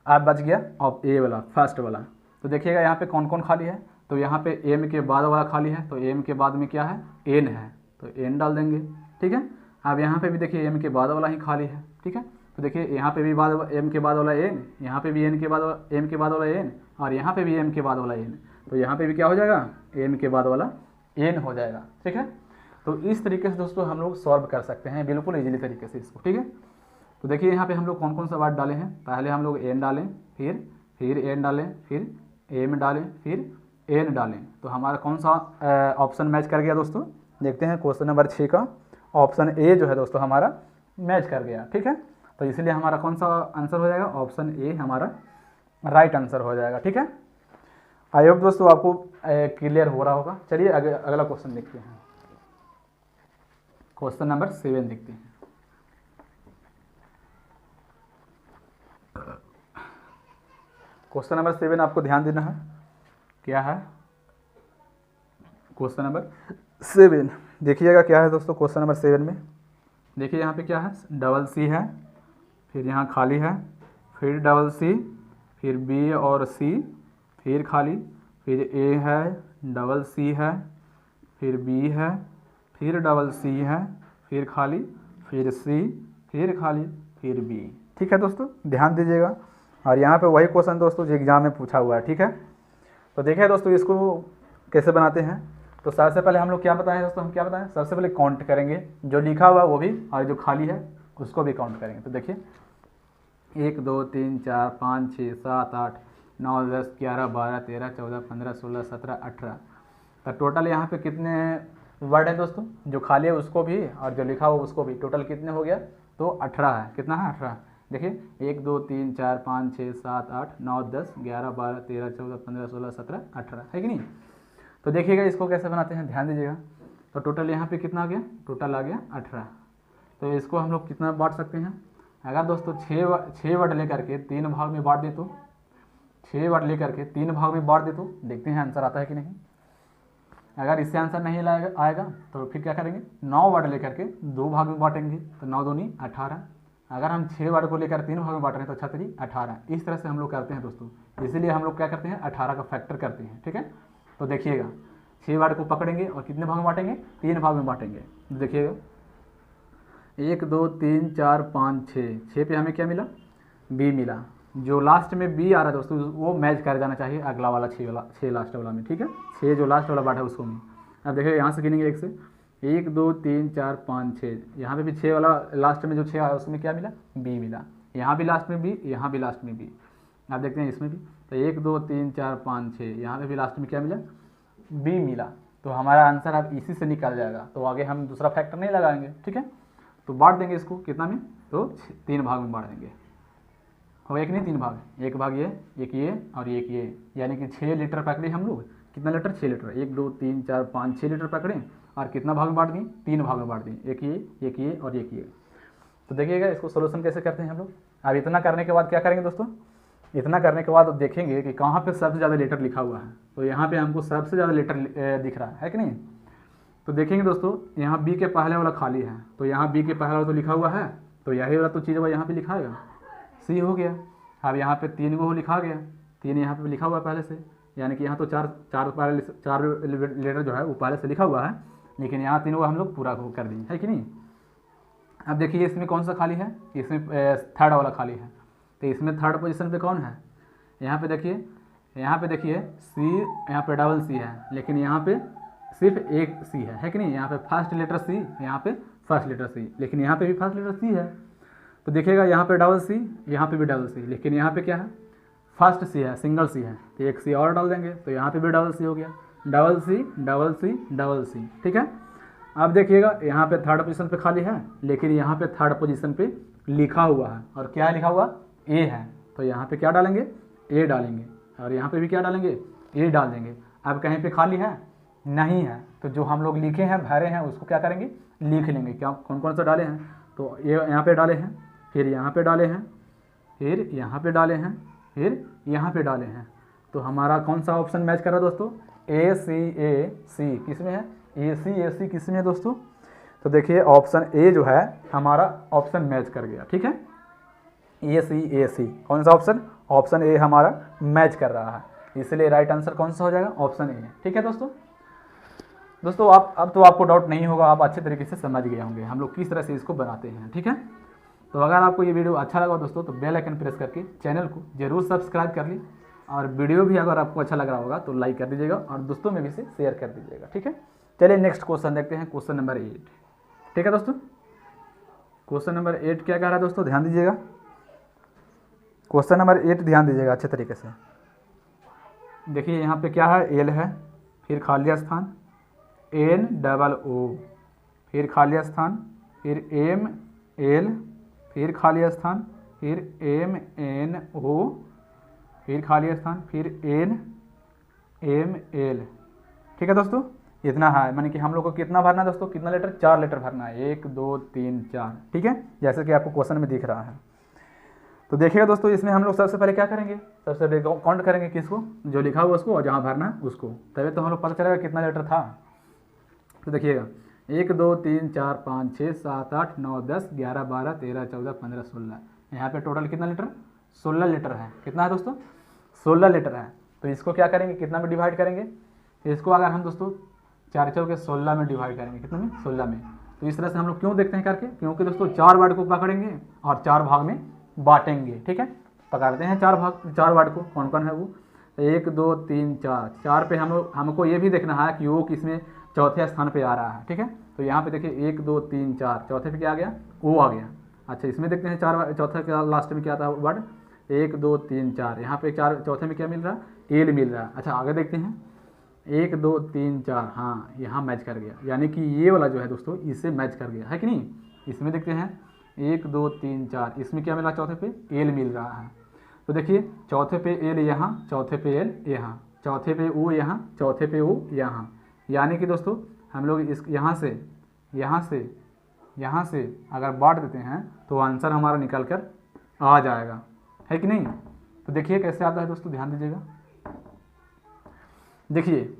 अब बच गया अब ए वाला, फर्स्ट वाला। तो देखिएगा यहाँ पे कौन कौन खाली है, तो यहाँ पे एम के बाद वाला खाली है, तो एम के बाद में क्या है एन है, तो एन डाल देंगे। ठीक है, अब यहाँ पे भी देखिए एम के बाद वाला ही खाली है। ठीक है, तो देखिए यहाँ पे भी बाद एम के बाद वाला एन, यहाँ पे भी एन के बाद एम के बाद वाला एन, और यहाँ पे भी एम के बाद वाला एन, तो यहाँ पे भी क्या हो जाएगा एम के बाद वाला एन हो जाएगा। ठीक है, तो इस तरीके से दोस्तों हम लोग सॉल्व कर सकते हैं बिल्कुल इजीली तरीके से इसको। ठीक है, तो देखिए यहाँ पे हम लोग कौन कौन सा वर्ड डाले हैं, पहले हम लोग एन डालें, फिर एन डालें, फिर एम डालें, फिर एन डालें। तो हमारा कौन सा ऑप्शन मैच कर गया दोस्तों, देखते हैं क्वेश्चन नंबर 6 का ऑप्शन ए जो है दोस्तों हमारा मैच कर गया। ठीक है, तो इसलिए हमारा कौन सा आंसर हो जाएगा, ऑप्शन ए हमारा राइट आंसर हो जाएगा। ठीक है, आई होप दोस्तों आपको क्लियर हो रहा होगा। चलिए अगला क्वेश्चन देखते हैं, क्वेश्चन नंबर 7 देखते हैं। क्वेश्चन नंबर 7 आपको ध्यान देना है, क्या है क्वेश्चन नंबर 7, देखिएगा क्या है दोस्तों क्वेश्चन नंबर 7 में। देखिए यहाँ पे क्या है, डबल सी है, फिर यहाँ खाली है, फिर डबल सी, फिर बी और सी, फिर खाली, फिर ए है, डबल सी है, फिर बी है, फिर डबल सी है, फिर खाली, फिर सी, फिर खाली, फिर बी। ठीक है दोस्तों, ध्यान दीजिएगा। और यहाँ पे वही क्वेश्चन दोस्तों जो एग्जाम में पूछा हुआ है। ठीक है, तो देखिए दोस्तों इसको कैसे बनाते हैं। तो सबसे पहले हम लोग क्या बताएं दोस्तों, हम क्या बताएं, सबसे पहले काउंट करेंगे, जो लिखा हुआ है वो भी और जो खाली है उसको भी काउंट करेंगे। तो देखिए 1 2 3 4 5 6 7 8 9 10 11 12 13 14 15 16 17 18। तो टोटल यहाँ पे कितने वर्ड हैं दोस्तों, जो खाली है उसको भी और जो लिखा हुआ उसको भी, टोटल कितने हो गया, तो 18 है। कितना है, 18। देखिए 1 2 3 4 5 6 7 8 9 10 11 12 13 14 15 16 17 18 है कि नहीं। तो देखिएगा इसको कैसे बनाते हैं, ध्यान दीजिएगा। तो टोटल यहाँ पे कितना आ गया, टोटल आ गया 18। तो इसको हम लोग कितना बांट सकते हैं, अगर दोस्तों 6 वर्ड लेकर के 3 भाग में बांट दे तो, 6 वर्ड लेकर के 3 भाग में बांट दे तो देखते हैं आंसर आता है कि नहीं। अगर इससे आंसर नहीं आएगा तो फिर क्या करेंगे, 9 वर्ड लेकर के 2 भाग में बांटेंगे, तो 9 दूनी 18। अगर हम 6 वर्ड को लेकर 3 भाग में बांट रहे हैं तो 6 3 18। इस तरह से हम लोग करते हैं दोस्तों, इसीलिए हम लोग क्या करते हैं, 18 का फैक्टर करते हैं। ठीक है, तो देखिएगा 6 वर्ड को पकड़ेंगे और कितने भाग में बांटेंगे, 3 भाग में बांटेंगे। देखिएगा 1 2 3 4 5 6 पे हमें क्या मिला, बी मिला। जो लास्ट में बी आ रहा है दोस्तों वो मैच कर जाना चाहिए अगला वाला 6 लास्ट वाला में। ठीक है, 6 जो लास्ट वाला बांटा है उसको में। अब देखिए यहाँ से गिनेंगे 1 से, 1 2 3 4 5 6, यहाँ पे भी 6 वाला लास्ट में जो 6 आया उसमें क्या मिला, बी मिला। यहाँ भी लास्ट में बी, यहाँ भी लास्ट में बी। आप देखते हैं इसमें भी, तो 1 2 3 4 5 6, यहाँ पे भी लास्ट में क्या मिला, बी मिला। तो हमारा आंसर अब इसी से निकल जाएगा, तो आगे हम दूसरा फैक्टर नहीं लगाएंगे। ठीक है, तो बांट देंगे इसको कितना में, तो 3 भाग में बांट देंगे। हो एक नहीं 3 भाग, एक भाग ये, एक ये और एक ये, यानी कि 6 लीटर पकड़े हम लोग। कितना लीटर, 6 लीटर। 1 2 3 4 5 6 लीटर पकड़े और कितना भाग में बांट दिए, 3 भाग में बांट दिए, एक ये और एक ये। तो देखिएगा इसको सोल्यूशन कैसे करते हैं हम लोग। अब इतना करने के बाद क्या करेंगे दोस्तों, इतना करने के बाद देखेंगे कि कहाँ पे सबसे ज़्यादा लीटर लिखा हुआ है। तो यहाँ पे हमको सबसे ज़्यादा लीटर दिख रहा है कि नहीं। तो देखेंगे दोस्तों यहाँ बी के पहले वाला खाली है, तो यहाँ बी के पहले वाला तो लिखा हुआ है, तो यही वाला तो चीज़ वो यहाँ पे लिखा है, सी हो गया। अब यहाँ पे 3 को लिखा गया, 3 यहाँ पे लिखा हुआ है पहले से, यानी कि यहाँ तो चार लेटर जो है वो पहले से लिखा हुआ है, लेकिन यहाँ 3 को हम लोग पूरा कर दिए, है कि नहीं। अब देखिए इसमें कौन सा खाली है, इसमें थर्ड वाला खाली है, तो इसमें थर्ड पोजीशन पे कौन है, यहाँ पे देखिए सी, यहाँ पे डबल सी है, लेकिन यहाँ पे सिर्फ एक सी है कि नहीं। यहाँ पे फर्स्ट लेटर सी, यहाँ पे फर्स्ट लेटर सी, लेकिन यहाँ पे भी फर्स्ट लेटर सी है। तो देखिएगा यहाँ पे डबल सी, यहाँ पे भी डबल सी, लेकिन यहाँ पे क्या है, फर्स्ट सी है, सिंगल सी है, तो एक सी और डाल देंगे, तो यहाँ पे भी डबल सी हो गया, double C double C double C. ठीक है, अब देखिएगा यहाँ पे थर्ड पोजीशन पे खाली है, लेकिन यहाँ पे थर्ड पोजीशन पे लिखा हुआ है, और क्या लिखा हुआ, ए है, तो यहाँ पे क्या डालेंगे, ए डालेंगे, और यहाँ पे भी क्या डालेंगे, ए डाल देंगे। अब कहीं पे खाली है, नहीं है, तो जो हम लोग लिखे हैं, भरे हैं, उसको क्या करेंगे, लिख लेंगे। क्या कौन कौन सा डाले हैं, तो ये यहाँ पे डाले हैं, फिर यहाँ पे डाले हैं, फिर यहाँ पे डाले हैं, फिर यहाँ पे डाले हैं। तो हमारा कौन सा ऑप्शन मैच कर रहा है दोस्तों, ए सी किस में है, ए सी किस में है दोस्तों। तो देखिए ऑप्शन ए जो है हमारा ऑप्शन मैच कर गया। ठीक है, ए सी कौन सा ऑप्शन, ऑप्शन ए हमारा मैच कर रहा है, इसलिए राइट आंसर कौन सा हो जाएगा, ऑप्शन ए। ठीक है दोस्तों आप अब तो आपको डाउट नहीं होगा, आप अच्छे तरीके से समझ गए होंगे हम लोग किस तरह से इसको बनाते हैं। ठीक है, तो अगर आपको ये वीडियो अच्छा लगा दोस्तों तो बेल आइकन प्रेस करके चैनल को जरूर सब्सक्राइब कर ली, और वीडियो भी अगर आपको अच्छा लग रहा होगा तो लाइक कर दीजिएगा और दोस्तों में भी से शेयर कर दीजिएगा। ठीक है, चलिए नेक्स्ट क्वेश्चन देखते हैं, क्वेश्चन नंबर 8। ठीक है दोस्तों, क्वेश्चन नंबर 8 क्या कह रहा है दोस्तों, ध्यान दीजिएगा। क्वेश्चन नंबर 8 ध्यान दीजिएगा अच्छे तरीके से। देखिए यहाँ पे क्या है, एल है, फिर खाली स्थान, एन डबल ओ, फिर खाली स्थान, फिर एम एल, फिर खाली स्थान, फिर एम एन ओ, फिर खाली स्थान, फिर एन एम एल। ठीक है दोस्तों, इतना है, माने कि हम लोग को कितना भरना है दोस्तों, कितना लेटर, 4 लेटर भरना है, 1 2 3 4। ठीक है, जैसे कि आपको क्वेश्चन में दिख रहा है। तो देखिएगा दोस्तों इसमें हम लोग सबसे पहले क्या करेंगे, सबसे पहले काउंट करेंगे किसको, जो लिखा हुआ उसको, और जहाँ भरना है उसको, तभी तो हम लोग पता चलेगा कितना लेटर था। तो देखिएगा 1 2 3 4 5 6 7 8 9 10 11 12 13 14 15 16। यहाँ पे टोटल कितना लीटर? 16 लीटर है। कितना है दोस्तों? 16 लीटर है। तो इसको क्या करेंगे, कितना में डिवाइड करेंगे? इसको अगर हम दोस्तों 4 चौके 16 में डिवाइड करेंगे, कितने में? 16 में। तो इस तरह से हम लोग क्यों देखते हैं करके, क्योंकि दोस्तों 4 वाट को पकड़ेंगे और 4 भाग में बांटेंगे। ठीक है, पकड़ते हैं 4 वाट को। कौन कौन है वो? 1 2 3 4। 4 पे हमको ये भी देखना है कि वो किसमें चौथे स्थान पे आ रहा है। ठीक है, तो यहाँ पे देखिए 1 2 3 4, चौथे पे क्या आ गया? ओ आ गया। अच्छा, इसमें देखते हैं 4 चौथे के लास्ट में क्या आता है वर्ड? 1 2 3 4। यहाँ पे 4 चौथे में क्या मिल रहा है? एल मिल रहा है। अच्छा, आगे देखते हैं 1 2 3 4। हाँ, यहाँ मैच कर गया, यानी कि ये वाला जो है दोस्तों इससे मैच कर गया है कि नहीं। इसमें देखते हैं 1 2 3 4, इसमें क्या मिला? चौथे पे एल मिल रहा है। तो देखिए चौथे पे एल यहाँ, चौथे पे एल यहाँ, चौथे पे ओ यहाँ, चौथे पे ओ यहाँ। यानी कि दोस्तों हम लोग इस यहाँ से अगर बांट देते हैं तो आंसर हमारा निकल कर आ जाएगा, है कि नहीं। तो देखिए कैसे आता है दोस्तों, ध्यान दीजिएगा। देखिए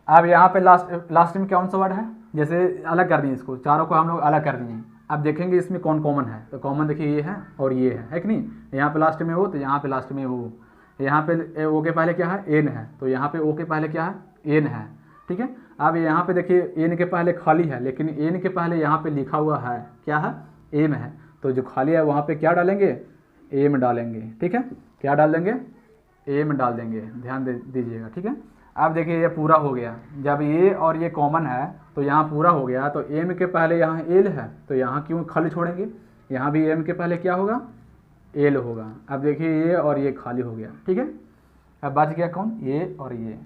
अब यहाँ पे लास्ट में कौन सा वर्ड है? जैसे अलग कर दिए, इसको चारों को हम लोग अलग कर दिए। अब देखेंगे इसमें कौन कॉमन है। तो कॉमन देखिए ये है और ये है कि नहीं। यहाँ पे लास्ट में वो, तो यहाँ पे लास्ट में वो। यहाँ पे ओ के पहले क्या है? एन है, तो यहाँ पे ओ के पहले क्या है? एन है। ठीक है, अब यहाँ पे देखिए एन के पहले खाली है, लेकिन एन के पहले यहाँ पे लिखा हुआ है क्या है? एम है। तो जो खाली है वहाँ पे क्या डालेंगे? एम डालेंगे। ठीक है, क्या डाल देंगे? एम डाल देंगे। ध्यान दीजिएगा। ठीक है, अब देखिए ये पूरा हो गया। जब ये और ये कॉमन है तो यहाँ पूरा हो गया। तो एम के पहले यहाँ एल है, तो यहाँ क्यों खाली छोड़ेंगे? यहाँ भी एम के पहले क्या होगा? एल होगा। अब देखिए ये और ये खाली हो गया। ठीक है, अब बच गया कौन? ये और ये।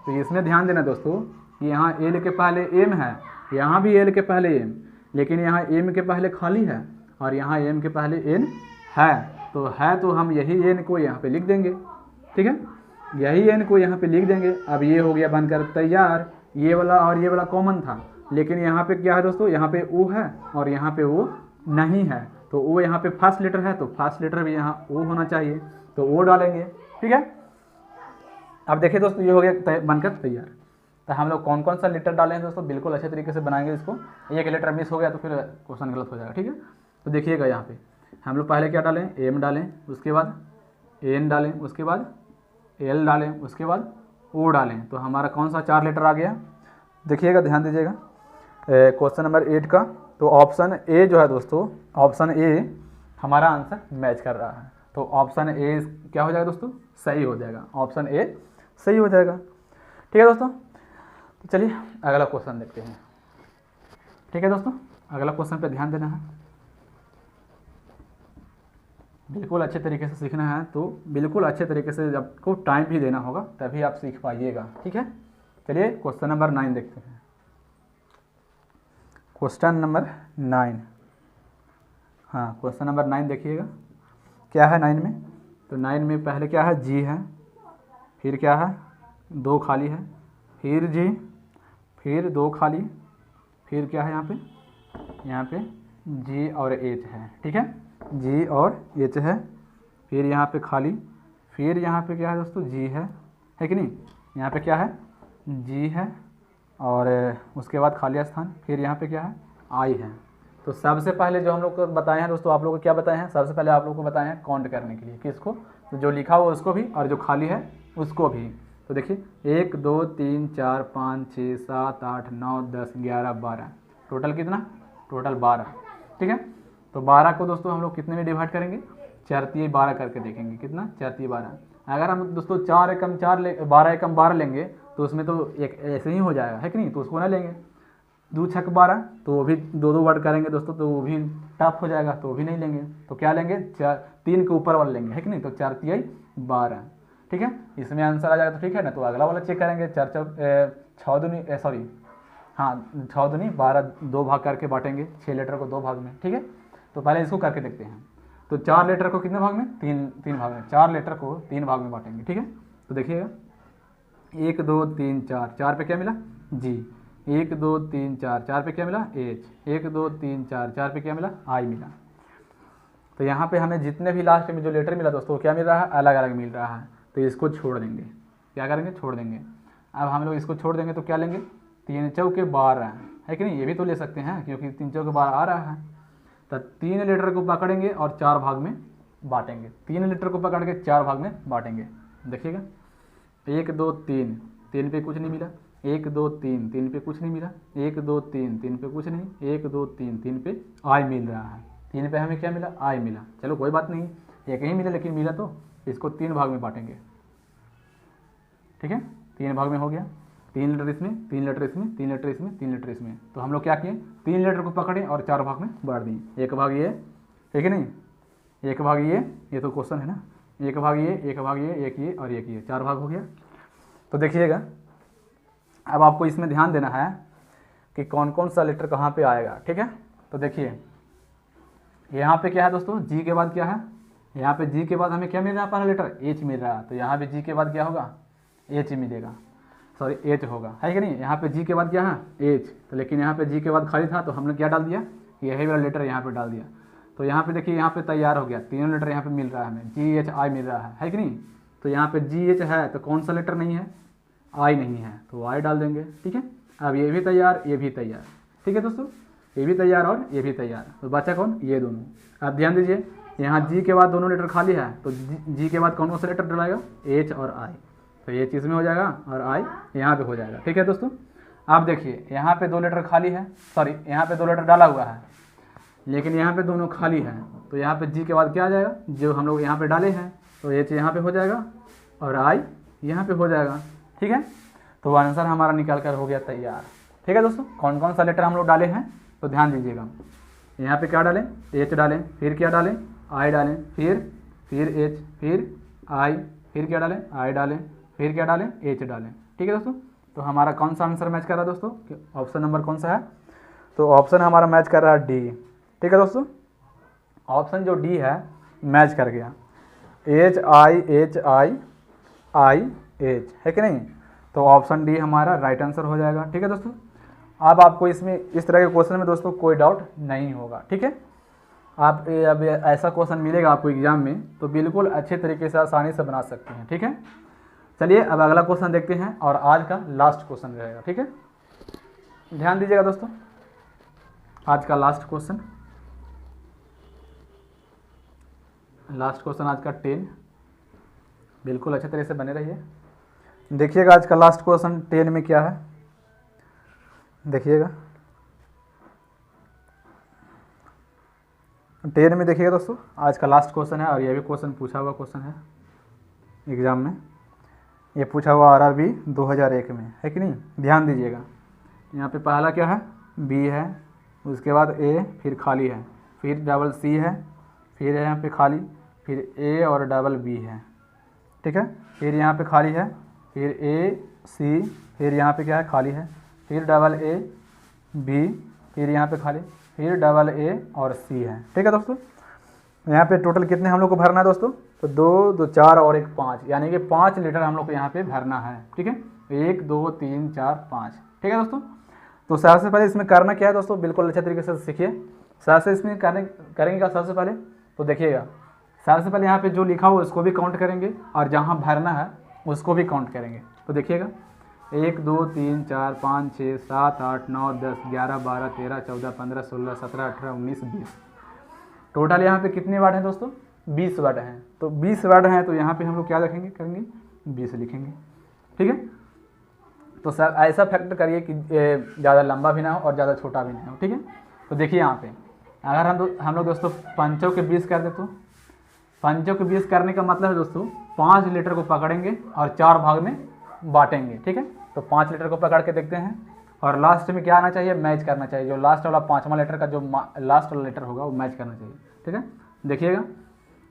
तो इसमें ध्यान देना दोस्तों कि यहाँ एल के पहले एम है, यहाँ भी एल के पहले एम, लेकिन यहाँ एम के पहले खाली है और यहाँ एम के पहले एन है। तो हम यही एन को यहाँ पे लिख देंगे। ठीक है, यही एन को यहाँ पे लिख देंगे। अब ये हो गया बनकर तैयार। ये वाला और ये वाला कॉमन था, लेकिन यहाँ पे क्या है दोस्तों? यहाँ पे ओ है और यहाँ पे ओ नहीं है। तो ओ यहाँ पे फर्स्ट लेटर है, तो फर्स्ट लेटर भी यहाँ ओ होना चाहिए, तो ओ डालेंगे। ठीक है, अब देखिए दोस्तों ये हो गया बनकर तैयार। तो हम लोग कौन कौन सा लेटर डालें दोस्तों, बिल्कुल अच्छे तरीके से बनाएंगे इसको। एक लेटर मिस हो गया तो फिर क्वेश्चन गलत हो जाएगा। ठीक है, तो देखिएगा यहाँ पे हम लोग पहले क्या डालें? एम डालें, उसके बाद एन डालें, उसके बाद एल डालें, उसके बाद ओ डालें। तो हमारा कौन सा 4 लेटर आ गया? देखिएगा, ध्यान दीजिएगा क्वेश्चन नंबर 8 का। तो ऑप्शन ए जो है दोस्तों, ऑप्शन ए हमारा आंसर मैच कर रहा है। तो ऑप्शन ए क्या हो जाएगा दोस्तों? सही हो जाएगा। ऑप्शन ए सही हो जाएगा। ठीक है दोस्तों, तो चलिए अगला क्वेश्चन देखते हैं। ठीक है दोस्तों, अगला क्वेश्चन पे ध्यान देना है, बिल्कुल अच्छे तरीके से सीखना है। तो बिल्कुल अच्छे तरीके से आपको टाइम भी देना होगा, तभी आप सीख पाइएगा। ठीक है, चलिए क्वेश्चन नंबर 9 देखते हैं। क्वेश्चन नंबर 9, हाँ क्वेश्चन नंबर 9 देखिएगा क्या है 9 में। तो 9 में पहले क्या है? जी है, फिर क्या है? 2 खाली है, फिर जी, फिर 2 खाली, फिर क्या है यहाँ पे जी और एच है। ठीक है, जी और एच है, फिर यहाँ पे खाली, फिर यहाँ पे क्या है दोस्तों? जी है कि नहीं। यहाँ पे क्या है? जी है और उसके बाद खाली स्थान, फिर यहाँ पे क्या है? आई है। तो सबसे पहले जो हम लोग को बताए हैं दोस्तों, आप लोगों को क्या बताए हैं? सबसे पहले आप लोग को बताए हैं काउंट करने के लिए। किसको? तो जो लिखा हुआ उसको भी और जो खाली है उसको भी। तो देखिए 1 2 3 4 5 6 7 8 9 10 11 12, टोटल कितना? टोटल 12। ठीक है, तो 12 को दोस्तों हम लोग कितने में डिवाइड करेंगे? 4 तिहाई 12 करके देखेंगे। कितना? 4 तिहाई 12। अगर हम दोस्तों 4 एकम 4 12 एकम 12 लेंगे तो उसमें तो एक ऐसे ही हो जाएगा, है कि नहीं। तो उसको ना लेंगे 2 छक 12, तो वो भी 2 वर्ड करेंगे दोस्तों, तो वो भी टफ हो जाएगा, तो वो भी नहीं लेंगे। तो क्या लेंगे? 3 के ऊपर वाला लेंगे, है कि नहीं। तो 4 तिहाई 12। ठीक है, इसमें आंसर आ जाएगा तो ठीक है ना। तो अगला वाला चेक करेंगे। 6 दूनी 6 दूनी 12, 2 भाग करके बांटेंगे 6 लेटर को 2 भाग में। ठीक है, तो पहले इसको करके देखते हैं। तो 4 लेटर को कितने भाग में? 3 भाग में। 4 लेटर को 3 भाग में बांटेंगे। ठीक है, तो देखिएगा 1 2 3 4, 4 पे क्या मिला? जी। 1 2 3 4, 4 पे क्या मिला? एच। 1 2 3 4, 4 पे क्या मिला? आई मिला। तो यहाँ पे हमें जितने भी लास्ट में जो लेटर मिला दोस्तों क्या मिल रहा है? अलग अलग मिल रहा है। तो इसको छोड़ देंगे। क्या करेंगे? छोड़ देंगे। अब हम लोग इसको छोड़ देंगे तो क्या लेंगे? 3 चौके 12, है कि नहीं, ये भी तो ले सकते हैं क्योंकि 3 चौके 12 आ रहा है। तो 3 लीटर को पकड़ेंगे और 4 भाग में बांटेंगे। 3 लीटर को पकड़ के 4 भाग में बांटेंगे। देखिएगा 1 2 3, 3 पे कुछ नहीं मिला, 1 2 3, 3 पे कुछ नहीं मिला, 1 2 3, 3 पे कुछ नहीं, 1 2 3, 3 पे आई मिल रहा है। 3 पे हमें क्या मिला, आई मिला। चलो कोई बात नहीं, एक ही मिला लेकिन मिला तो इसको 3 भाग में बांटेंगे। ठीक है, 3 भाग में हो गया। 3 लीटर इसमें, 3 लीटर इसमें, 3 लीटर इसमें, 3 लीटर इसमें। तो हम लोग क्या किए, 3 लीटर को पकड़े और 4 भाग में बांट दिए। 1 भाग ये, ठीक है नहीं, 1 भाग ये तो क्वेश्चन है ना, 1 भाग ये, 1 भाग ये, 1 ये और 1 ये, 4 भाग हो गया। तो देखिएगा अब आपको इसमें ध्यान देना है कि कौन कौन सा लेटर कहाँ पे आएगा। ठीक है, तो देखिए यहाँ पे क्या है दोस्तों, जी के बाद क्या है, यहाँ पे जी के बाद हमें क्या मिल रहा है, पहला लेटर एच मिल रहा है। तो यहाँ पे जी के बाद क्या होगा, एच मिलेगा, सॉरी एच होगा, है कि नहीं। यहाँ पे जी के बाद क्या है, एच। तो लेकिन यहाँ पे जी के बाद खाली था तो हमने क्या डाल दिया, यही वाला लेटर यहाँ पे डाल दिया। तो यहाँ पे देखिए यहाँ पे तैयार हो गया, 3 लेटर यहाँ पे मिल रहा है हमें, जी एच आई मिल रहा है कि नहीं। तो यहाँ पे जी एच है तो कौन सा लेटर नहीं है, आई नहीं है, तो आई डाल देंगे। ठीक है, अब ये भी तैयार, ये भी तैयार। ठीक है दोस्तों, ये भी तैयार और ये भी तैयार। तो बचा कौन, ये दोनों। अब ध्यान दीजिए यहाँ जी के बाद दोनों लेटर खाली है, तो जी के बाद कौन सा लेटर डलाएगा, एच और आई। तो ये चीज़ में हो जाएगा और आई यहाँ पे हो जाएगा। ठीक है दोस्तों, आप देखिए यहाँ पे 2 लेटर खाली है, सॉरी यहाँ पे 2 लेटर डाला हुआ है लेकिन यहाँ पे दोनों खाली हैं। तो यहाँ पे जी के बाद क्या आ जाएगा, जो हम लोग यहाँ पे डाले हैं, तो एच यहाँ पे हो जाएगा और आई यहाँ पे हो जाएगा। ठीक है, तो आंसर हमारा निकाल कर हो गया तैयार। ठीक है दोस्तों, कौन कौन सा लेटर हम लोग डाले हैं तो ध्यान दीजिएगा। यहाँ पे क्या डालें, एच डालें, फिर क्या डालें, आई डालें, फिर एच, फिर आई, फिर क्या डालें, आई डालें, फिर क्या डालें, एच डालें। ठीक है दोस्तों, तो हमारा कौन सा आंसर मैच कर रहा है दोस्तों, ऑप्शन नंबर कौन सा है, तो ऑप्शन हमारा मैच कर रहा है डी। ठीक है दोस्तों, ऑप्शन जो डी है मैच कर गया, एच आई आई एच, है कि नहीं। तो ऑप्शन डी हमारा राइट आंसर हो जाएगा। ठीक है दोस्तों, अब आपको इसमें इस तरह के क्वेश्चन में दोस्तों कोई डाउट नहीं होगा। ठीक है, आप अब ऐसा क्वेश्चन मिलेगा आपको एग्जाम में तो बिल्कुल अच्छे तरीके से आसानी से बना सकते हैं। ठीक है, चलिए अब अगला क्वेश्चन देखते हैं और आज का लास्ट क्वेश्चन रहेगा। ठीक है, ध्यान दीजिएगा दोस्तों, आज का लास्ट क्वेश्चन आज का 10, बिल्कुल अच्छे तरह से बने रहिए। देखिएगा आज का लास्ट क्वेश्चन 10 में क्या है, देखिएगा 10 में देखिएगा दोस्तों, आज का लास्ट क्वेश्चन है और यह भी क्वेश्चन पूछा हुआ क्वेश्चन है एग्जाम में। ये पूछा हुआ RRB 2001 में, है कि नहीं। ध्यान दीजिएगा, यहाँ पे पहला क्या है, बी है, उसके बाद ए, फिर खाली है, फिर डबल सी है, फिर यहाँ पे खाली, फिर ए और डबल बी है। ठीक है, फिर यहाँ पे खाली है, फिर ए सी, फिर यहाँ पे क्या है, खाली है, फिर डबल ए बी, फिर यहाँ पे खाली, फिर डबल ए और सी है। ठीक है दोस्तों, यहाँ पे टोटल कितने हम लोग को भरना है दोस्तों, तो 2 2 4 और 1 5, यानी कि 5 लीटर हम लोग को यहाँ पे भरना है। ठीक है, 1 2 3 4 5। ठीक है दोस्तों, तो सबसे पहले इसमें करना क्या है दोस्तों, बिल्कुल अच्छे तरीके से सीखिए। सबसे इसमें करेंगे क्या, सबसे पहले तो देखिएगा, सबसे पहले यहाँ पे जो लिखा हो उसको भी काउंट करेंगे और जहाँ भरना है उसको भी काउंट करेंगे। तो देखिएगा 1 2 3 4 5 6 7 8 9 10 11 12 13 14 15 16 17 18 19 20, टोटल यहाँ पे कितने वर्ड हैं दोस्तों, 20 वर्ड हैं। तो 20 वर्ड हैं तो यहाँ पे हम लोग क्या रखेंगे, करेंगे 20 लिखेंगे। ठीक है, तो सर ऐसा फैक्टर करिए कि ज़्यादा लंबा भी ना हो और ज़्यादा छोटा भी ना हो। ठीक है, तो देखिए यहाँ पे अगर हम लोग दोस्तों 5 के 20 कर दे, तो 5 के 20 करने का मतलब है दोस्तों 5 लीटर को पकड़ेंगे और 4 भाग में बांटेंगे। ठीक है, तो 5 लीटर को पकड़ के देखते हैं और लास्ट में क्या आना चाहिए, मैच करना चाहिए। जो लास्ट वाला 5वां लीटर का जो लास्ट वाला लीटर होगा वो मैच करना चाहिए। ठीक है, देखिएगा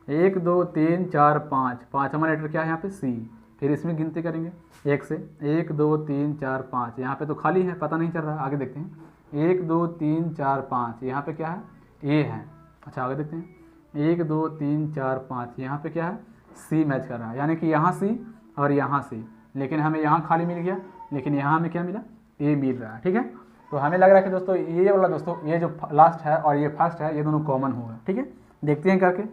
1 2 3 4 5, 5वां लीटर क्या है यहाँ पे, सी। फिर इसमें गिनती करेंगे 1 से, 1 2 3 4 5, यहाँ पे तो खाली है, पता नहीं चल रहा, आगे देखते हैं। 1 2 3 4 5, यहाँ पे क्या है, ए है। अच्छा आगे देखते हैं, 1 2 3 4 5, यहाँ पे क्या है, सी मैच कर रहा है, यानी कि यहाँ सी और यहाँ सी, लेकिन हमें यहाँ खाली मिल गया, लेकिन यहाँ हमें क्या मिला, ए मिल रहा है। ठीक है, तो हमें लग रहा है कि दोस्तों ये वाला दोस्तों ये जो लास्ट है और ये फर्स्ट है ये दोनों कॉमन होगा। ठीक है, देखते हैं करके,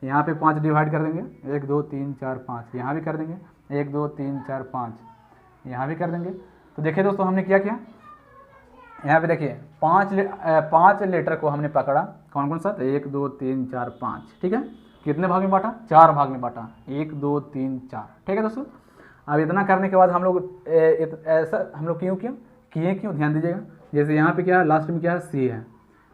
यहाँ पे 5 डिवाइड कर देंगे, 1 2 3 4 5, यहाँ भी कर देंगे 1 2 3 4 5, यहाँ भी कर देंगे। तो देखिए दोस्तों हमने क्या किया, यहाँ पे देखिए 5 लेटर को हमने पकड़ा, कौन कौन सा, तो 1 2 3 4 5, ठीक है। कितने भाग में बांटा, 4 भाग में बांटा, 1 2 3 4, ठीक है दोस्तों। अब इतना करने के बाद हम लोग ऐसा हम लोग क्यों ध्यान दीजिएगा। जैसे यहाँ पे क्या है, लास्ट में क्या है, सी है,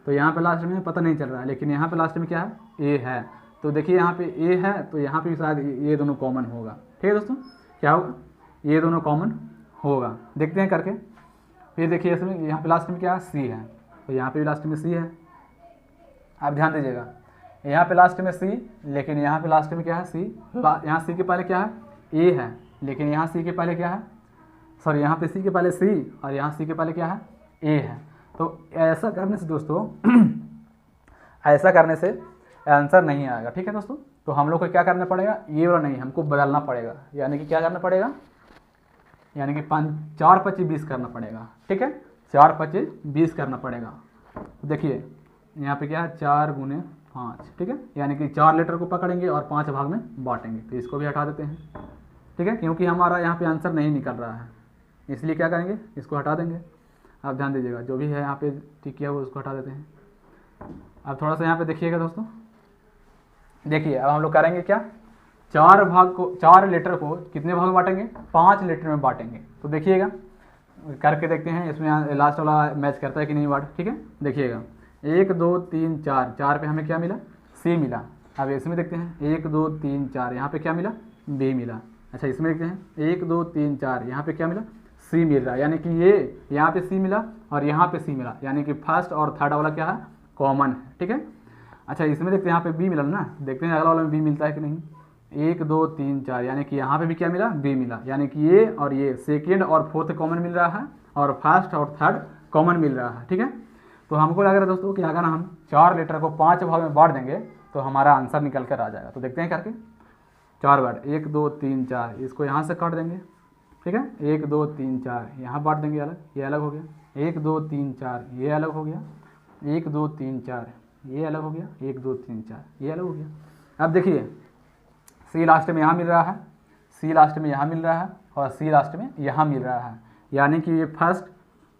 तो यहाँ पे लास्ट में पता नहीं चल रहा है, लेकिन यहाँ पे लास्ट में क्या है, ए है। तो देखिए यहाँ पे ए है, तो यहाँ पे शायद ये दोनों कॉमन होगा, ठीक है दोस्तों। क्या होगा, ये दोनों कॉमन होगा, देखते हैं करके। फिर देखिए इसमें यहाँ पे लास्ट में क्या है, सी है, तो यहाँ पे भी लास्ट में सी है। आप ध्यान दीजिएगा, यहाँ पे लास्ट में सी, लेकिन यहाँ पे लास्ट में क्या है, सी। यहाँ सी के पहले क्या है, ए है, लेकिन यहाँ सी के पहले क्या है, सॉरी यहाँ पे सी के पहले सी और यहाँ सी के पहले क्या है, ए है। तो ऐसा करने से दोस्तों ऐसा करने से आंसर नहीं आएगा, ठीक है दोस्तों। तो हम लोग को क्या करना पड़ेगा, ये वाला नहीं, हमको बदलना पड़ेगा, यानी कि क्या करना पड़ेगा, यानी कि 4 25 20 करना पड़ेगा, ठीक है। 4 25 20 करना पड़ेगा। देखिए यहाँ पे क्या है, 4 गुने 5, ठीक है, यानी कि 4 लेटर को पकड़ेंगे और 5 भाग में बांटेंगे। तो इसको भी हटा देते हैं, ठीक है, क्योंकि हमारा यहाँ पे आंसर नहीं निकल रहा है, इसलिए क्या करेंगे, इसको हटा देंगे। आप ध्यान दीजिएगा, जो भी है यहाँ पे टिक किया हुआ उसको हटा देते हैं। अब थोड़ा सा यहाँ पे देखिएगा दोस्तों, देखिए अब हम लोग करेंगे क्या, 4 लेटर को कितने भाग में बांटेंगे, 5 लेटर में बांटेंगे। तो देखिएगा करके देखते हैं, इसमें लास्ट वाला मैच करता है कि नहीं बांट, ठीक है। देखिएगा 1 2 3 4, 4 पे हमें क्या मिला, सी मिला। अब इसमें देखते हैं 1 2 3 4, यहाँ पे क्या मिला, बी मिला। अच्छा इसमें देखते हैं 1 2 3 4, यहाँ पे क्या मिला, सी मिल रहा है, यानी कि ये यहाँ पे सी मिला और यहाँ पे सी मिला, यानी कि फर्स्ट और थर्ड वाला क्या है, कॉमन है, ठीक है। अच्छा इसमें देखते हैं यहाँ पे बी मिला ना, देखते हैं अगला वाला में बी मिलता है कि नहीं। 1 2 3 4, यानी कि यहाँ पे भी क्या मिला, बी मिला, यानी कि ये और ये सेकेंड और फोर्थ कॉमन मिल रहा है और फर्स्ट और थर्ड कॉमन मिल रहा है, ठीक है। तो हमको लग रहा है दोस्तों कि अगर हम 4 लेटर को 5 भाग में बांट देंगे तो हमारा आंसर निकल कर आ जाएगा। तो देखते हैं करके, 4 बार 1 2 3 4, इसको यहाँ से काट देंगे, ठीक है। 1 2 3 4, यहाँ बांट देंगे अलग, ये अलग हो गया। 1 2 3 4, ये अलग हो गया। 1 2 3 4, ये अलग हो गया। 1 2 3 4, ये अलग हो गया। अब देखिए सी लास्ट में यहाँ मिल रहा है, सी लास्ट में यहाँ मिल रहा है और सी लास्ट में यहाँ मिल रहा है, यानी कि ये फर्स्ट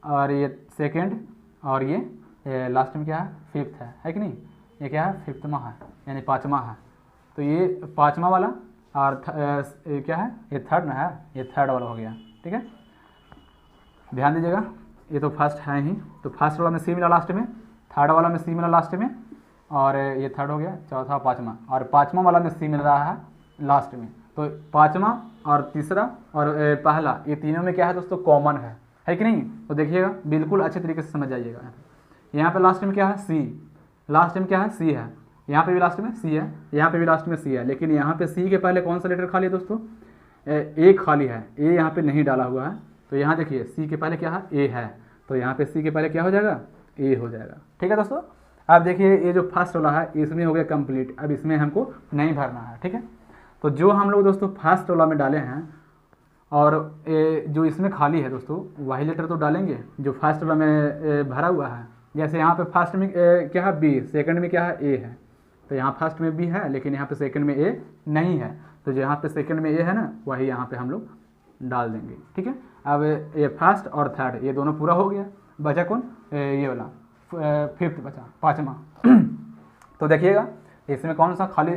और ये सेकेंड और ये लास्ट में क्या है, फिफ्थ है कि नहीं। ये क्या है, फिफ्थमा है, यानी 5वां है। तो ये 5वां वाला और ये क्या है, ये थर्ड ना है, ये थर्ड वाला हो गया, ठीक है। ध्यान दीजिएगा, ये तो फर्स्ट है ही, तो फर्स्ट वाला में सी मिला लास्ट में, थर्ड वाला में सी मिला लास्ट में, और ये थर्ड हो गया, चौथा 5वां, और 5वां वाला में सी मिल रहा है लास्ट में। तो 5वां और तीसरा और पहला, ये तीनों में क्या है दोस्तों, कॉमन है कि नहीं। तो देखिएगा बिल्कुल अच्छे तरीके से समझ जाइएगा। यहाँ पे लास्ट में क्या है, सी, लास्ट में क्या है, सी है, यहाँ पे भी लास्ट में सी है, यहाँ पे भी लास्ट में सी है, लेकिन यहाँ पे सी के पहले कौन सा लेटर खाली है दोस्तों, ए खाली है, ए यहाँ पे नहीं डाला हुआ है। तो यहाँ देखिए सी के पहले क्या है, ए है, तो यहाँ पे सी के पहले क्या हो जाएगा, ए हो जाएगा, ठीक है दोस्तों। अब देखिए ये जो फर्स्ट वाला है इसमें हो गया कंप्लीट, अब इसमें हमको नहीं भरना है, ठीक है। तो जो हम लोग दोस्तों फर्स्ट वाला में डाले हैं और जो इसमें खाली है दोस्तों, वही लेटर तो डालेंगे जो फर्स्ट वाला में भरा हुआ है। जैसे यहाँ पे फर्स्ट में क्या है, बी, सेकंड में क्या है, ए है, तो यहाँ फर्स्ट में बी है लेकिन यहाँ पे सेकंड में ए नहीं है, तो जो यहाँ पे सेकंड में ए है ना, वही यहाँ पे हम लोग डाल देंगे, ठीक है। अब ये फर्स्ट और थर्ड ये दोनों पूरा हो गया, बचा कौन, ये वाला फिफ्थ बचा, 5वां। तो देखिएगा इसमें कौन सा खाली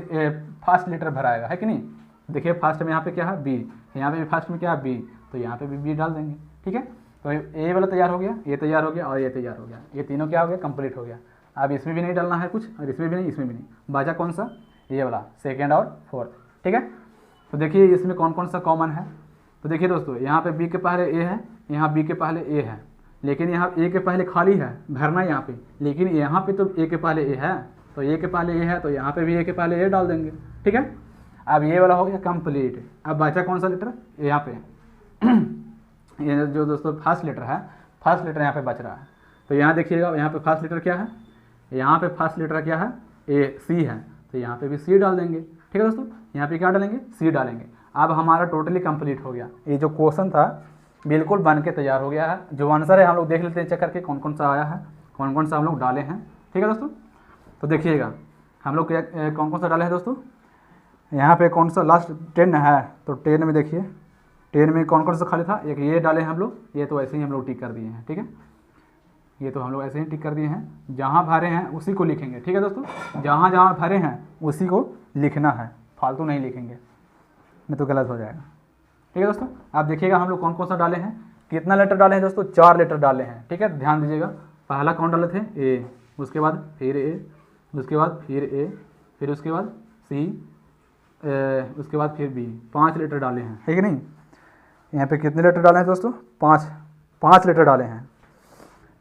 फर्स्ट लेटर भराएगा, है कि नहीं। देखिए फर्स्ट में यहाँ पे क्या है, बी, यहाँ पे भी फर्स्ट में क्या है, बी, तो यहाँ पे भी बी डाल देंगे, ठीक है। तो ए वाला तैयार हो गया, ये तैयार हो गया और ये तैयार हो गया, ये तीनों क्या हो गया, कंप्लीट हो गया। अब इसमें भी नहीं डालना है कुछ, और इसमें भी नहीं, इसमें भी नहीं, बचा कौन सा, ये वाला सेकेंड और फोर्थ, ठीक है। तो देखिए इसमें कौन कौन सा कॉमन है। तो देखिए दोस्तों यहाँ पे बी के पहले ए है, यहाँ बी के पहले ए है, लेकिन यहाँ ए के पहले खाली है, भरना यहाँ पे, लेकिन यहाँ पे तो ए के पहले ए है, तो ए के पहले ए है, तो यहाँ पे भी ए के पहले ए डाल देंगे, ठीक है। अब ये वाला हो गया कंप्लीट। अब बचा कौन सा लेटर, यहाँ पे ये जो दोस्तों फर्स्ट लेटर है, फर्स्ट लेटर यहाँ पे बच रहा है। तो यहाँ देखिएगा यहाँ पे फर्स्ट लेटर क्या है, यहाँ पे फर्स्ट लेटर क्या है, ए, सी है, तो यहाँ पे भी सी डाल देंगे, ठीक है दोस्तों। यहाँ पे क्या डालेंगे, सी डालेंगे। अब हमारा टोटली कंप्लीट हो गया, ये जो क्वेश्चन था बिल्कुल बन के तैयार हो गया है। जो आंसर है हम लोग देख लेते हैं चेक करके कौन कौन सा आया है, कौन कौन सा हम लोग डाले हैं, ठीक है दोस्तों। तो देखिएगा हम लोग कौन कौन सा डाले हैं दोस्तों, यहाँ पे कौन सा लास्ट 10 है, तो 10 में देखिए 10 में कौन कौन सा खाली था, एक ये डाले हैं हम लोग, ये तो ऐसे ही हम लोग टिक कर दिए हैं, ठीक है। ये तो हम लोग ऐसे ही टिक कर दिए हैं, जहाँ भरे हैं उसी को लिखेंगे। ठीक है दोस्तों, जहाँ जहाँ भरे हैं उसी को लिखना है, फालतू नहीं लिखेंगे, नहीं तो गलत हो जाएगा। ठीक है दोस्तों, आप देखिएगा हम लोग कौन कौन सा डाले हैं, कितना लेटर डाले हैं दोस्तों, 4 लेटर डाले हैं। ठीक है, ध्यान दीजिएगा। पहला कौन डाले थे, ए, उसके बाद फिर ए, उसके बाद फिर ए, फिर उसके बाद सी, उसके बाद फिर बी। 5 लेटर डाले हैं, है कि नहीं। यहाँ पे कितने लेटर डाले हैं दोस्तों, 5 लेटर डाले हैं।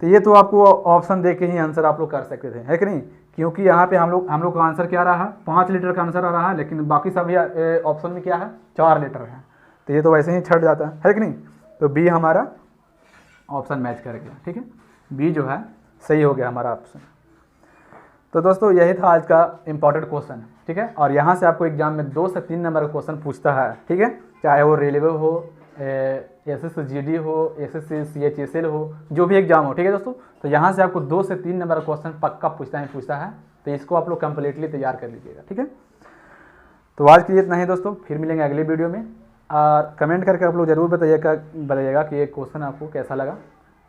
तो ये तो आपको ऑप्शन देख के ही आंसर आप लोग कर सकते थे, है कि नहीं, क्योंकि यहाँ पे हम लोग का आंसर क्या रहा है, 5 लेटर का आंसर आ रहा है, लेकिन बाकी सभी ऑप्शन में क्या है, 4 लेटर है। तो ये तो वैसे ही छट जाता है कि नहीं। तो बी हमारा ऑप्शन मैच कर गया। ठीक है, बी जो है सही हो गया हमारा ऑप्शन। तो दोस्तों यही था आज का इम्पॉर्टेंट क्वेश्चन। ठीक है, और यहाँ से आपको एग्जाम में 2 से 3 नंबर का क्वेश्चन पूछता है। ठीक है, चाहे वो रेलवे हो, SSGD हो, SSC CHSL हो, जो भी एग्जाम हो। ठीक है दोस्तों, तो यहाँ से आपको 2 से 3 नंबर का क्वेश्चन पक्का पूछता है। तो इसको आप लोग कंप्लीटली तैयार कर लीजिएगा। ठीक है, तो आज के लिए इतना ही दोस्तों, फिर मिलेंगे अगले वीडियो में। और कमेंट करके आप लोग ज़रूर बताइएगा कि ये क्वेश्चन आपको कैसा लगा।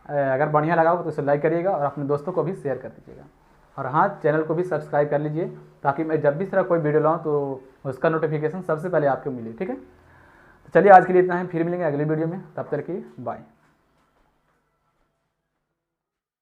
अगर बढ़िया लगा हो तो इसे लाइक करिएगा और अपने दोस्तों को भी शेयर कर दीजिएगा। और हाँ, चैनल को भी सब्सक्राइब कर लीजिए, ताकि मैं जब भी इस तरह कोई वीडियो लाऊँ तो उसका नोटिफिकेशन सबसे पहले आपको मिले। ठीक है, तो चलिए आज के लिए इतना है, फिर मिलेंगे अगली वीडियो में, तब तक के बाय।